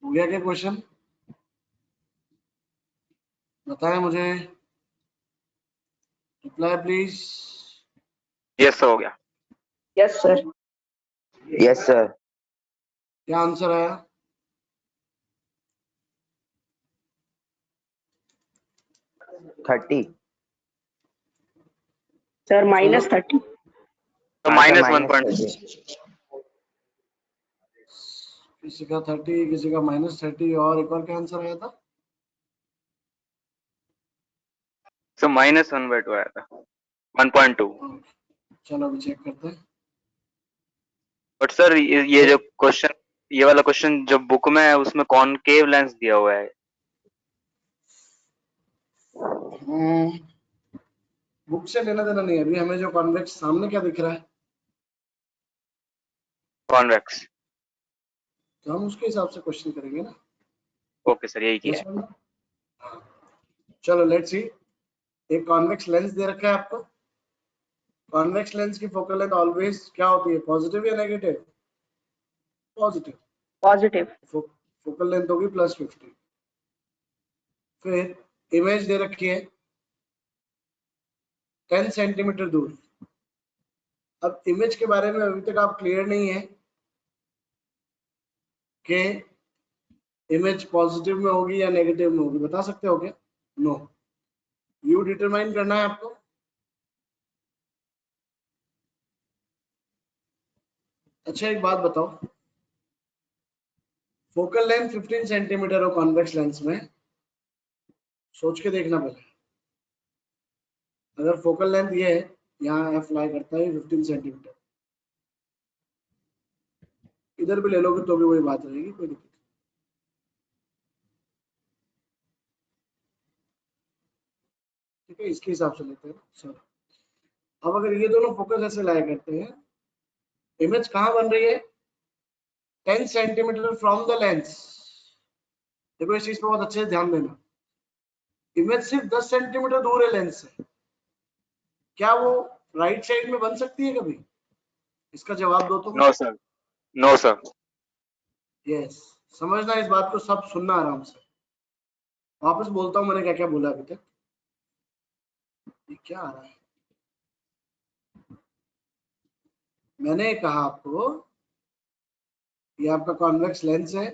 हो गया क्या क्वेश्चन? बताएं मुझे, रिप्लाई प्लीज। यस हो गया। Yes, sir. Yes sir. क्या आंसर आया? थर्टी। Sir, minus 30. तो हाँ सर, -1.6। किसी का 30, किसी का -30, और एक और क्या आंसर आया था? तो -1/2 आया था, 1.2। चलो अभी चेक करते हैं। बट सर ये जो क्वेश्चन, ये वाला क्वेश्चन जो बुक में है उसमें कॉनकेव लेंस दिया हुआ है। बुक से लेना देना नहीं है, अभी हमें जो कॉन्वेक्स सामने क्या दिख रहा है कॉन्वेक्स। तो हम उसके हिसाब से क्वेश्चन करेंगे ना। ओके सर, यही किया Yes है। or no? चलो लेट्स सी। एक कॉन्वेक्स लेंस दे रखा है आपको। कॉन्वेक्स लेंस की फोकल लेंथ ऑलवेज क्या होती है, पॉजिटिव या negative? Positive. Positive. Focal length होगी +50। फिर इमेज दे रखी है 10 सेंटीमीटर दूर। अब इमेज के बारे में अभी तक आप क्लियर नहीं है कि इमेज पॉजिटिव में होगी या नेगेटिव में होगी, बता सकते हो क्या? नो, यू डिटरमाइन करना है आपको। अच्छा एक बात बताओ, फोकल लेंथ 15 सेंटीमीटर हो कॉन्वेक्स लेंस में, सोच के देखना पहले। अगर फोकल लेंथ ये है, यहाँ एफ लाई करता है 15 सेंटीमीटर, इधर भी ले लोगे तो भी वही बात रहेगी, कोई दिक्कत नहीं। ठीक है, इसके हिसाब से लेते हैं सर। अब अगर ये दोनों फोकस ऐसे लाई करते हैं, इमेज कहाँ बन रही है? 10 सेंटीमीटर फ्रॉम द लेंस। देखो इस चीज पे बहुत अच्छे से ध्यान देना। इमेज सिर्फ 10 सेंटीमीटर दूर है लेंस से, क्या वो राइट साइड में बन सकती है कभी? इसका जवाब दो तुम। No sir, no sir. Yes, समझना इस बात को, सब सुनना आराम से। वापस बोलता हूँ मैंने क्या क्या बोला अभी तक। ये क्या आ रहा है? मैंने कहा आपको ये आपका कॉन्वेक्स लेंस है।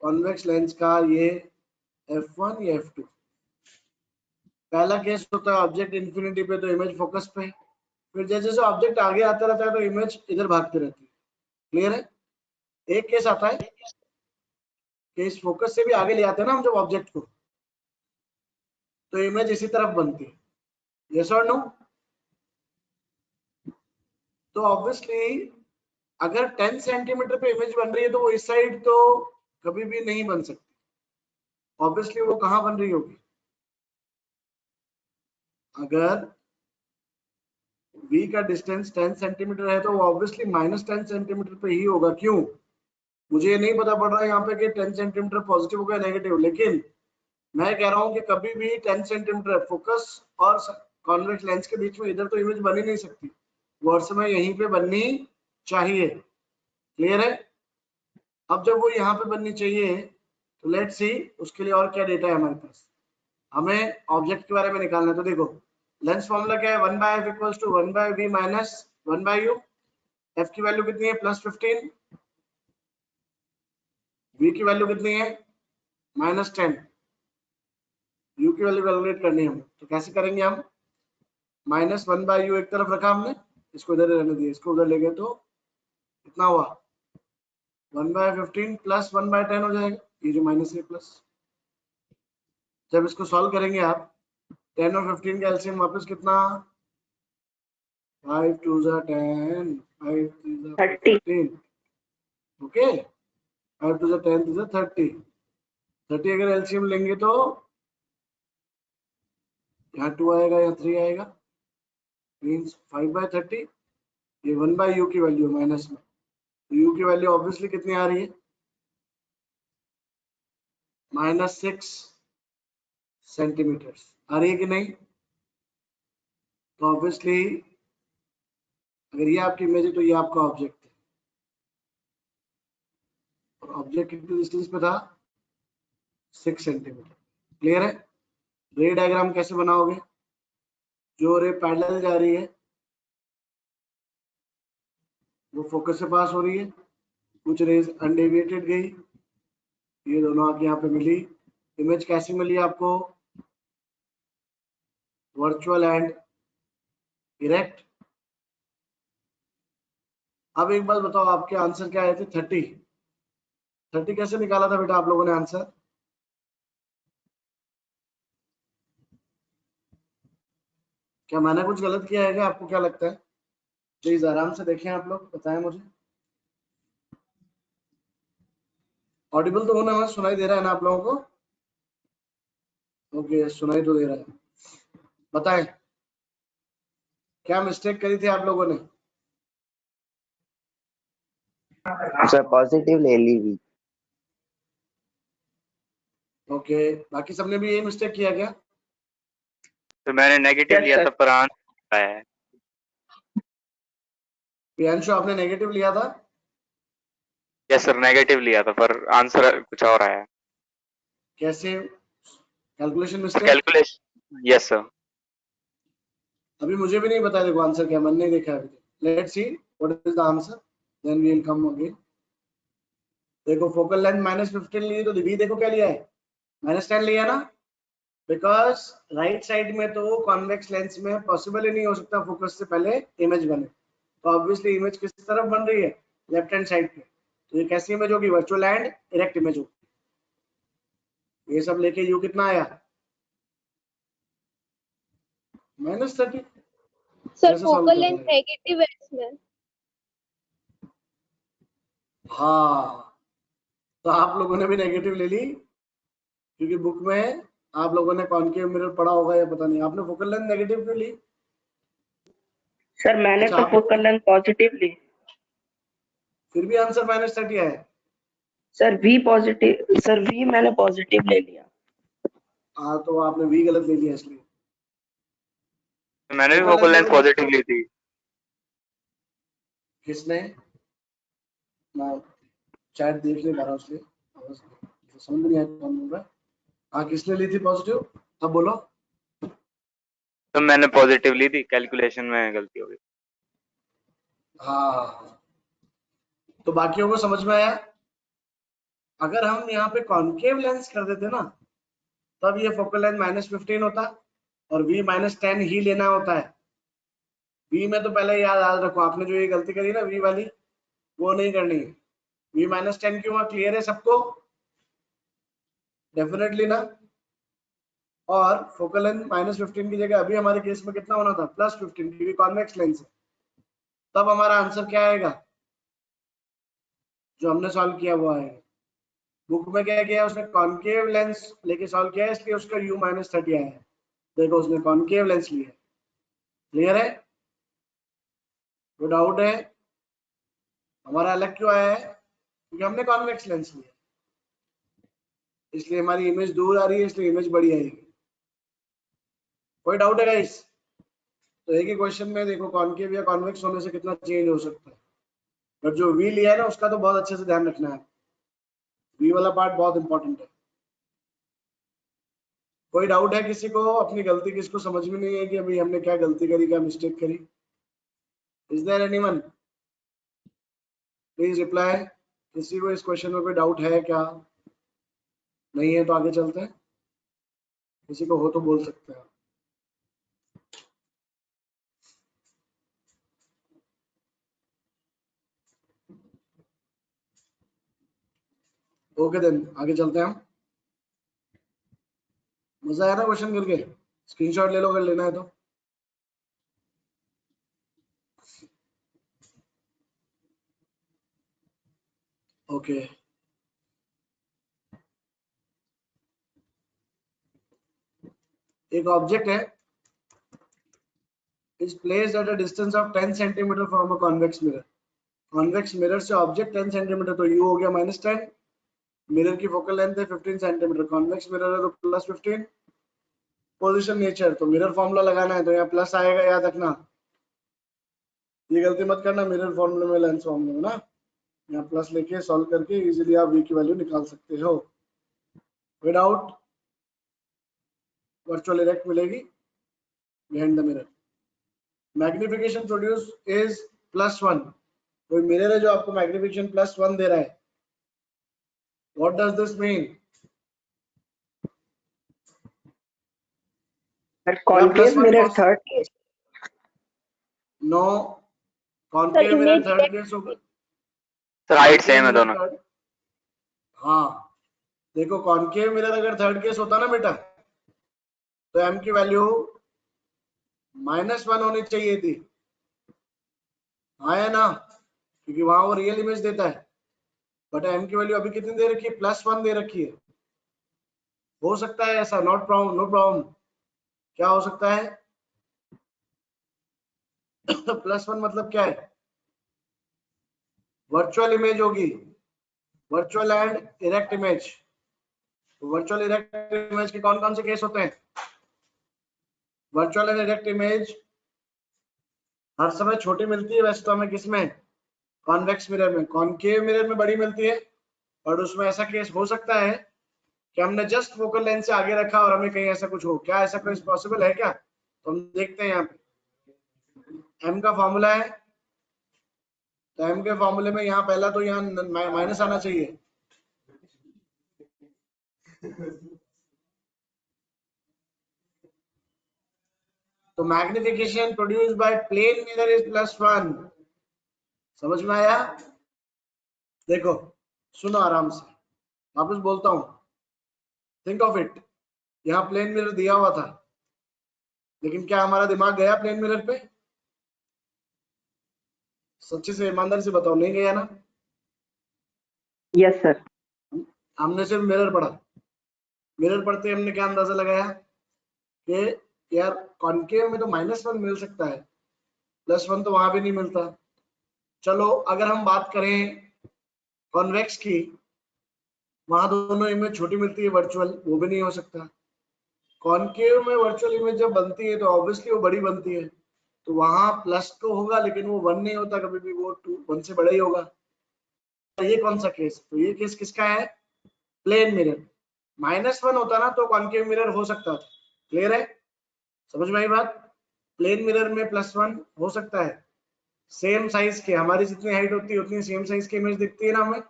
कॉन्वेक्स लेंस का ये f1 या f2। पहला केस होता है ऑब्जेक्ट इंफिनिटी पे तो इमेज फोकस पे, फिर जैसे जैसे ऑब्जेक्ट आगे आता रहता है तो इमेज इधर भागती रहती है। क्लियर है? एक केस आता है कि इस फोकस से भी आगे ले आते हैं ना हम जब ऑब्जेक्ट को, तो इमेज इसी तरफ बनती है। यस और नो? तो ऑब्वियसली अगर 10 सेंटीमीटर पे इमेज बन रही है तो वो इस साइड तो कभी भी नहीं बन सकती। ऑब्वियसली वो कहाँ बन रही होगी? अगर v का डिस्टेंस 10 सेंटीमीटर है तो वो ऑब्वियसली -10 सेंटीमीटर पे ही होगा। क्यों? मुझे ये नहीं पता पड़ रहा है यहाँ पे कि 10 सेंटीमीटर पॉजिटिव होगा नेगेटिव, लेकिन मैं कह रहा हूँ कि कभी भी 10 सेंटीमीटर फोकस और कॉन्वेक्स लेंस के बीच में इधर तो इमेज बन ही नहीं सकती, वो हर समय यहीं पे बननी चाहिए। क्लियर है? अब जब वो यहाँ पे बननी चाहिए तो लेट्स सी उसके लिए और क्या डेटा है हमारे पास। हमें ऑब्जेक्ट के बारे में निकालना है, तो देखो लेंस फॉर्मूला क्या है, 1/f equals to 1/v minus 1/u। f की वैल्यू कितनी है? +15। v की वैल्यू कितनी है? -10। u की वैल्यू कैलकुलेट करनी है हमें, तो कैसे करेंगे हम? -1/u एक तरफ रखा हमने, इसको इधर रहने दिया, इसको उधर ले गए तो कितना हुआ? 1/15 प्लस 1/10 हो जाएगा, ये जो माइनस है प्लस। जब इसको सॉल्व करेंगे आप, 10 और 15 का एलसीएम वापस कितना? 5 2 10, 5 3 15। ओके, 5 2 10 3 30। 30 अगर एलसीएम लेंगे तो यहाँ 2 आएगा, यहाँ 3 आएगा, मीन्स 5/30। ये 1/u की वैल्यू माइनस में, तो u की वैल्यू ऑब्वियसली कितनी आ रही है? -6 सेंटीमीटर आ रही है कि नहीं? तो ऑब्वियसली अगर ये आपकी इमेज है तो ये आपका ऑब्जेक्ट है, और ऑब्जेक्ट कितनी डिस्टेंस पे था, 6 सेंटीमीटर। क्लियर है? रे डायग्राम कैसे बनाओगे, जो रे पैरेलल जा रही है वो फोकस से पास हो रही है, कुछ रेज अनडेविएटेड गई, ये दोनों आके यहाँ पे मिली। इमेज कैसी मिली आपको, वर्चुअल एंड इरेक्ट। अब एक बात बताओ, आपके आंसर क्या आए थे, 30 कैसे निकाला था बेटा आप लोगों ने आंसर? क्या मैंने कुछ गलत किया है क्या, आपको क्या लगता है? प्लीज आराम से देखें, आप लोग बताएं मुझे। ऑडिबल तो होना है, सुनाई दे रहा है ना आप लोगों को? ओके, सुनाई तो दे रहा है। बताएं क्या मिस्टेक करी थी आप लोगों ने? सर पॉजिटिव ले ली भी। ओके, बाकी सबने भी यही मिस्टेक किया क्या? तो मैंने नेगेटिव Yes, लिया sir. था पर आंसर आया है। प्रियांशु आपने नेगेटिव लिया था? यस सर, नेगेटिव लिया था पर आंसर कुछ और आया। कैसे? Calculation sir mistake? Calculation, yes sir. अभी मुझे भी नहीं पता देखो आंसर क्या, मैंने नहीं देखा अभी। Let's see what is the answer, then we will come again. देखो फोकल लेंथ -15 ली तो भी देखो क्या लिया है, -10 लिया ना, बिकॉज राइट साइड में तो कॉन्वेक्स लेंस में पॉसिबल ही नहीं हो सकता फोकस से पहले इमेज बने, तो ऑब्वियसली इमेज किस तरफ बन रही है, लेफ्ट हैंड साइड पे। तो ये कैसी इमेज होगी, वर्चुअल एंड इरेक्ट इमेज होगी। ये सब लेके यू कितना आया, -30। सर कैसे सॉल्व फोकल कर लेंथ पाएगा? नेगेटिव है इसमें। हाँ, तो आप लोगों ने भी नेगेटिव ले ली, क्योंकि बुक में आप लोगों ने कॉनकेव मिरर पढ़ा होगा या पता नहीं, आपने फोकल लेंथ नेगेटिव क्यों ली? सर मैंने अच्छा, तो आप फोकल लेंथ पॉजिटिव ली। फिर भी आंसर -30 आया है। सर वी पॉजिटिव, सर वी मैंने पॉजिटिव ले लिया। हाँ, तो आपने भी गलत ले लिया इसलिए। मैंने भी फोकल फोकल लेंथ लेंथ देखो, पॉजिटिव ली थी। किसने? मैं चैट देख नहीं पा रहा उसलिए समझ नहीं आया कौन बोल रहा है। हाँ, किसने ली थी पॉजिटिव, अब बोलो। तो मैंने पॉजिटिव ली थी, कैलकुलेशन में गलती हो गई। हाँ, तो बाकियों को समझ में आया? अगर हम यहाँ पे कॉनकेव लेंस कर देते ना, तब ये फोकल लेंथ -15 होता और v -10 ही लेना होता है। v में तो पहले याद रखो, आपने जो ये गलती करी ना v वाली, वो नहीं करनी है। v -10 क्यों, क्लियर है सबको? डेफिनेटली ना। और फोकल लेंथ -15 की जगह अभी हमारे केस में कितना होना था, +15, क्योंकि कॉन्वेक्स लेंस है। तब हमारा आंसर क्या आएगा, जो हमने सॉल्व किया वो आएगा। बुक में क्या किया, उसने कॉनकेव लेंस लेके सॉल्व किया है, इसलिए उसका u -30 आया है। देखो उसने कॉनकेव लेंस लिया। क्लियर है? कोई डाउट है? हमारा अलग क्यों आया है, क्योंकि हमने कॉन्वेक्स लेंस लिया, इसलिए हमारी इमेज दूर आ रही है, इसलिए इमेज बड़ी आएगी। कोई डाउट है गाइस? तो एक ही क्वेश्चन में देखो कॉनकेव या कॉन्वेक्स होने से कितना चेंज हो सकता है, बट जो वी लिया है ना उसका तो बहुत अच्छे से ध्यान रखना है, वी वाला पार्ट बहुत इंपॉर्टेंट है। कोई डाउट है किसी को, अपनी गलती किसको समझ में नहीं है कि अभी हमने क्या गलती करी, क्या मिस्टेक करी? Is there anyone? Please reply. किसी को इस क्वेश्चन में कोई डाउट है क्या? नहीं है तो आगे चलते हैं, किसी को हो तो बोल सकते हैं। ओके देन आगे चलते हैं हम। मजा आया ना क्वेश्चन करके? स्क्रीनशॉट ले लो अगर लेना है तो। ओके, एक ऑब्जेक्ट है is placed at a distance of 10 cm from a convex mirror. Convex mirror से ऑब्जेक्ट 10 सेंटीमीटर, तो u हो गया -10। मिरर की फोकल लेंथ है 15 सेंटीमीटर, कॉन्वेक्स मिरर है तो +15। पोजीशन नेचर, तो मिरर फॉर्मूला लगाना है तो यहाँ प्लस आएगा, याद रखना। ये गलती मत करना मिरर फॉर्मूले में लेंस फॉर्मूले में ना, यहाँ प्लस लेके सॉल्व करके इजीली आप v की वैल्यू निकाल सकते हो विदाउट वर्चुअल इरेक्ट मिलेगी behind the mirror. Magnification produce is +1, कोई मिरर है जो आपको मैग्निफिकेशन +1 दे रहा है। What does this mean? Concave mirror third case. No, concave mirror image third case होगा। सर हाइट सेम है दोनों। हाँ देखो, कॉन्केव मिरर अगर थर्ड केस होता ना बेटा, तो m की वैल्यू -1 होनी चाहिए थी, हाँ है ना, क्योंकि वहां वो रियल इमेज देता है। बट m की वैल्यू अभी कितनी दे रखी है? +1 दे रखी है। हो सकता है ऐसा, नॉट प्रॉब्लम, नो प्रॉब्लम। क्या हो सकता है? +1 मतलब क्या है? वर्चुअल इमेज होगी, virtual and erect image. Virtual erect image के कौन कौन से केस होते हैं? वर्चुअल एंड इरेक्ट इमेज हर समय छोटी मिलती है वैसे तो हमें, किसमें? कॉन्वेक्स मिरर में। कॉन्केव मिरर में बड़ी मिलती है, और उसमें ऐसा केस हो सकता है कि हमने जस्ट फोकल लेंथ से आगे रखा और हमें कहीं ऐसा कुछ हो। क्या ऐसा कुछ पॉसिबल है क्या? तो हम देखते हैं यहाँ पे m का फॉर्मूला है, तो m के फॉर्मूले में यहाँ पहला तो यहाँ माइनस आना चाहिए। तो magnification produced by plane mirror is +1। समझ में आया? देखो सुनो आराम से, वापस बोलता हूं, थिंक ऑफ इट। यहाँ प्लेन मिरर दिया हुआ था, लेकिन क्या हमारा दिमाग गया प्लेन मिरर पे? सच्ची से ईमानदारी से बताओ, नहीं गया ना? Yes sir. हमने सिर्फ मिरर पढ़ा, मिरर पढ़ते हमने क्या अंदाजा लगाया कि यार कॉन्केव में तो -1 मिल सकता है, +1 तो वहां भी नहीं मिलता। चलो अगर हम बात करें कॉन्वेक्स की, वहां दोनों इमेज छोटी मिलती है वर्चुअल, वो भी नहीं हो सकता। कॉन्केव में वर्चुअल इमेज जब बनती है तो ऑब्वियसली वो बड़ी बनती है, तो वहां प्लस तो होगा लेकिन वो 1 नहीं होता कभी भी, वो 1 से बड़ा ही होगा। ये कौन सा केस? तो ये केस किसका है? Plane mirror. -1 होता ना तो कॉन्केव मिरर हो सकता था। क्लियर है? समझ में आई बात? प्लेन मिरर में +1 हो सकता है, सेम साइज के, हमारी जितनी हाइट होती है उतनी सेम साइज की इमेज दिखती है ना हमें,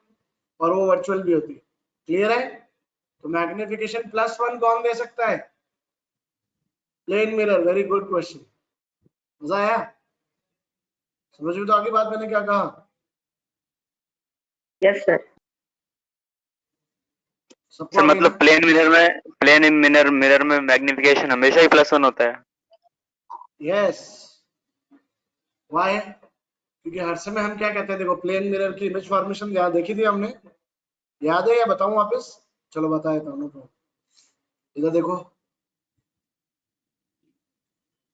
और वो वर्चुअल भी होती है। क्लियर है? तो मैग्निफिकेशन +1 कौन दे सकता है? Plane mirror. Very good question, मजा आया? समझ में तो आगे बात मैंने क्या कहा? Yes sir. सर मतलब प्लेन मिरर में मैग्निफिकेशन हमेशा ही +1 होता है? यस। वाई? क्योंकि हर समय हम क्या कहते हैं, देखो प्लेन मिरर की इमेज फॉर्मेशन याद देखी थी हमने, याद है या बताऊं वापस? चलो बता देता हूँ। इधर देखो,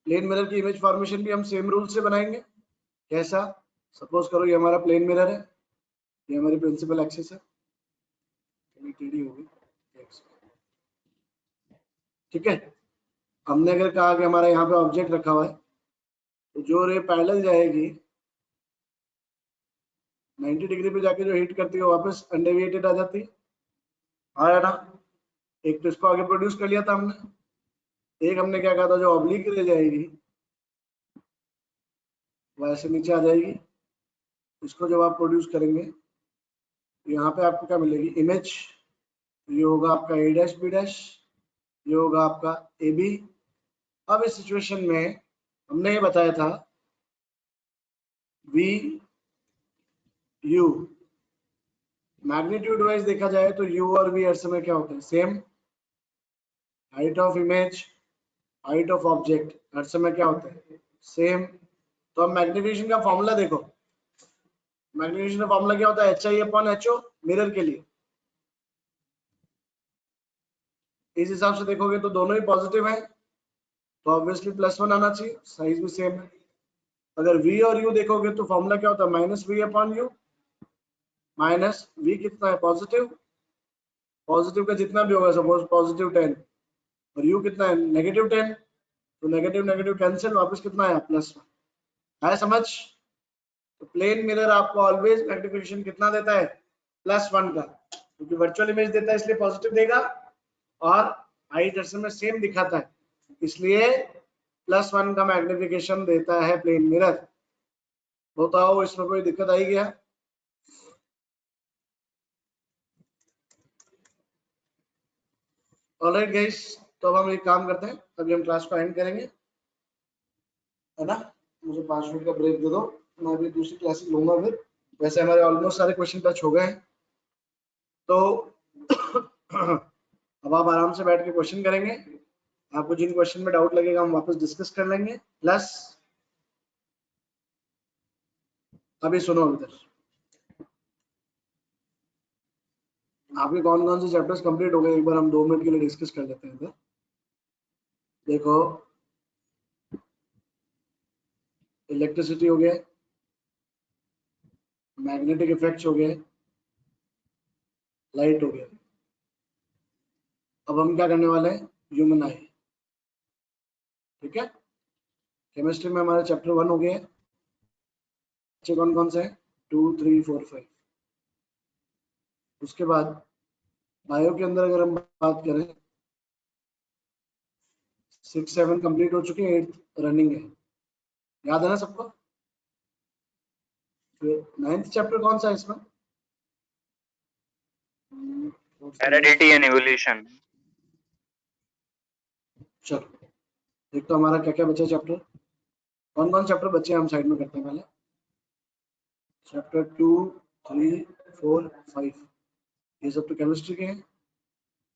प्लेन मिरर की इमेज फॉर्मेशन भी हम सेम रूल से बनाएंगे। कैसा? सपोज करो ये हमारा प्लेन मिरर है, ये हमारी प्रिंसिपल एक्सिस है, टीडी होगी, ठीक है। हमने अगर कहा कि हमारा यहाँ पे ऑब्जेक्ट रखा हुआ है, तो जो रे पैरेलल जाएगी 90 डिग्री पे जाके जो हिट करती है वापस अनडेविएटेड आ जाती है, आया ना? एक तो इसको आगे प्रोड्यूस कर लिया था हमने, एक हमने क्या कहा था जो ऑब्लिक रे जाएगी वो ऐसे नीचे आ जाएगी। इसको जब आप प्रोड्यूस करेंगे यहाँ पे आपको क्या मिलेगी? इमेज। ये होगा आपका A', B', ये होगा आपका AB। अब इस सिचुएशन में हमने ये बताया था V U, मैग्नीट्यूड वाइज देखा जाए तो U और V हर समय क्या होते हैं? Same. Height of image, height of object हर समय क्या होता है? सेम। तो अब मैग्निफिकेशन का फॉर्मूला देखो, मैग्निफिकेशन का फॉर्मूला क्या होता है? HI/HO मिरर के लिए। इस हिसाब से देखोगे तो दोनों ही पॉजिटिव हैं, तो ऑब्वियसली +1 आना चाहिए, साइज भी सेम है। अगर V और U देखोगे तो फॉर्मूला क्या होता है? -V/U। -V कितना है? पॉजिटिव। पॉजिटिव का जितना भी होगा, सपोज +10, और U कितना है? -10, तो नेगेटिव नेगेटिव कैंसिल, वापस कितना है? +1। आया समझ? तो प्लेन मिरर आपको ऑलवेज मैग्निफिकेशन कितना देता है, +1 का, क्योंकि वर्चुअल इमेज देता है इसलिए पॉजिटिव देगा, और आई दर्शन में सेम दिखाता है इसलिए +1 का मैग्निफिकेशन देता है प्लेन मिरर। बताओ इसमें कोई दिक्कत आई क्या? ऑलराइट गाइस, तो अब हम एक काम करते हैं, अभी हम क्लास को एंड करेंगे, है ना। मुझे 5 मिनट का ब्रेक दे दो, मैं अभी दूसरी क्लासेस लूंगा फिर। वैसे हमारे ऑलमोस्ट सारे क्वेश्चन टच हो गए हैं, तो अब आप आराम से बैठ के क्वेश्चन करेंगे। आपको जिन क्वेश्चन में डाउट लगेगा हम वापस डिस्कस कर लेंगे। प्लस अभी सुनो इधर, आपके कौन कौन से चैप्टर्स कंप्लीट हो गए एक बार हम 2 मिनट के लिए डिस्कस कर लेते हैं इधर। देखो, इलेक्ट्रिसिटी हो गया, मैग्नेटिक इफेक्ट्स हो गए, लाइट हो गया। अब हम क्या करने वाले हैं, ह्यूमन आई। ठीक है, केमिस्ट्री में हमारे चैप्टर 1 हो गया। अच्छे कौन कौन से हैं, 2, 3, 4, 5। उसके बाद बायो के अंदर अगर हम बात करें, 6, 7 कंप्लीट हो चुके हैं, 8 रनिंग है, याद है ना सबको। फिर 9th चैप्टर कौन सा है इसमें, हेरेडिटी एंड इवोल्यूशन। चलो, एक तो हमारा क्या क्या बचा चैप्टर, कौन कौन चैप्टर बच्चे हम साइड में करते हैं पहले। चैप्टर 2, 3, 4, 5 ये सब तो केमिस्ट्री के हैं।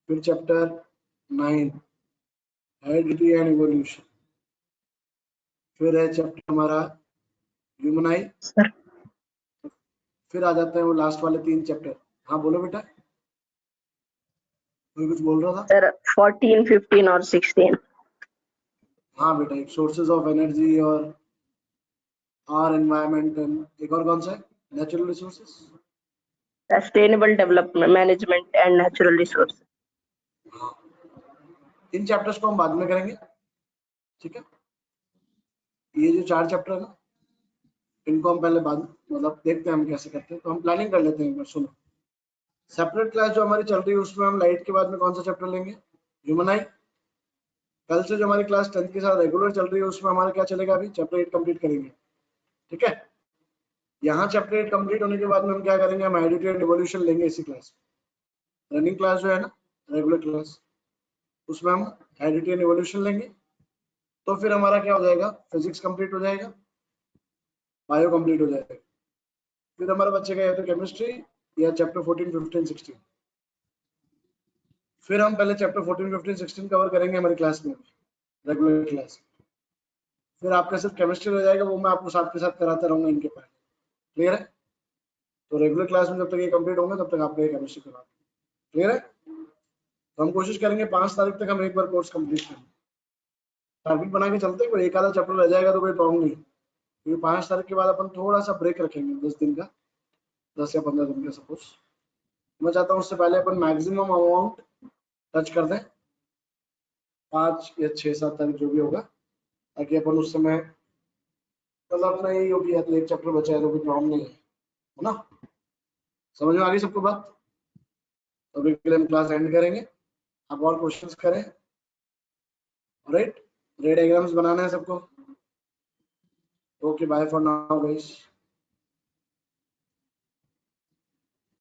फिर चैप्टर 9 हेरेडिटी एंड इवोल्यूशन। फिर है चैप्टर हमारा ह्यूमन आई। सर फिर आ जाते हैं वो लास्ट वाले 3 चैप्टर। हाँ बोलो बेटा, कोई कुछ बोल रहा था। सर 14, 15 और 16। हाँ बेटा, एक सोर्सेज ऑफ एनर्जी और एनवायरमेंट, एक और कौन सा है, natural resources. Sustainable development management and natural resource. हाँ, इन चैप्टर्स को हम बाद में करेंगे। ठीक है, ये जो 4 चैप्टर है ना, इनको हम पहले बाद मतलब देखते हैं हम कैसे करते हैं। तो हम प्लानिंग कर लेते हैं एक बार। सुनो, सेपरेट क्लास जो हमारी चल रही है उसमें हम लाइट के बाद में कौन सा चैप्टर लेंगे, ह्यूमन आई। कल से जो हमारी क्लास 10th के साथ रेगुलर चल रही है उसमें हमारा क्या चलेगा, अभी चैप्टर 8 कंप्लीट करेंगे। ठीक है, यहाँ चैप्टर 8 कंप्लीट होने के बाद में हम क्या करेंगे, हम हेरेडिटी एंड इवोल्यूशन लेंगे इसी क्लास में। रनिंग क्लास जो है ना, रेगुलर क्लास, उसमें हम हेरेडिटी एंड इवोल्यूशन लेंगे। तो फिर हमारा क्या हो जाएगा, फिजिक्स कंप्लीट हो जाएगा, बायो कंप्लीट हो जाएगा। फिर हमारा बच्चेगा या तो केमिस्ट्री या चैप्टर 14, 15, 16। फिर हम पहले चैप्टर 14, 15, 16 कवर करेंगे हमारी क्लास में, रेगुलर क्लास। फिर आपका सिर्फ केमिस्ट्री रह जाएगा, वो मैं आपको साथ के साथ कराता रहूंगा इनके पास। क्लियर है? तो रेगुलर क्लास में जब तक ये कंप्लीट होंगे तब तक आपका ये केमिस्ट्री करा। क्लियर है? तो हम कोशिश करेंगे 5 तारीख तक हम एक बार कोर्स कंप्लीट करें। टारगेट बना के चलते हैं, कोई एक आधा चैप्टर रह जाएगा तो कोई प्रॉब्लम नहीं, क्योंकि 5 तारीख के बाद अपन थोड़ा सा ब्रेक रखेंगे 10 दिन का, 10 या 15 दिन का सपोज। मैं चाहता हूँ उससे पहले अपन मैक्सिमम अमाउंट टच कर दें, 5 या 6, 7 तारीख जो भी होगा, ताकि अपन उस समय मतलब अपना यही हो कि या तो एक चैप्टर बचा है तो कोई प्रॉब्लम नहीं है ना। समझ में आ गई सबको बात? तो अभी के लिए हम क्लास एंड करेंगे, आप और क्वेश्चंस करें। राइट, रे डायग्राम्स बनाना है सबको। Okay, bye for now guys.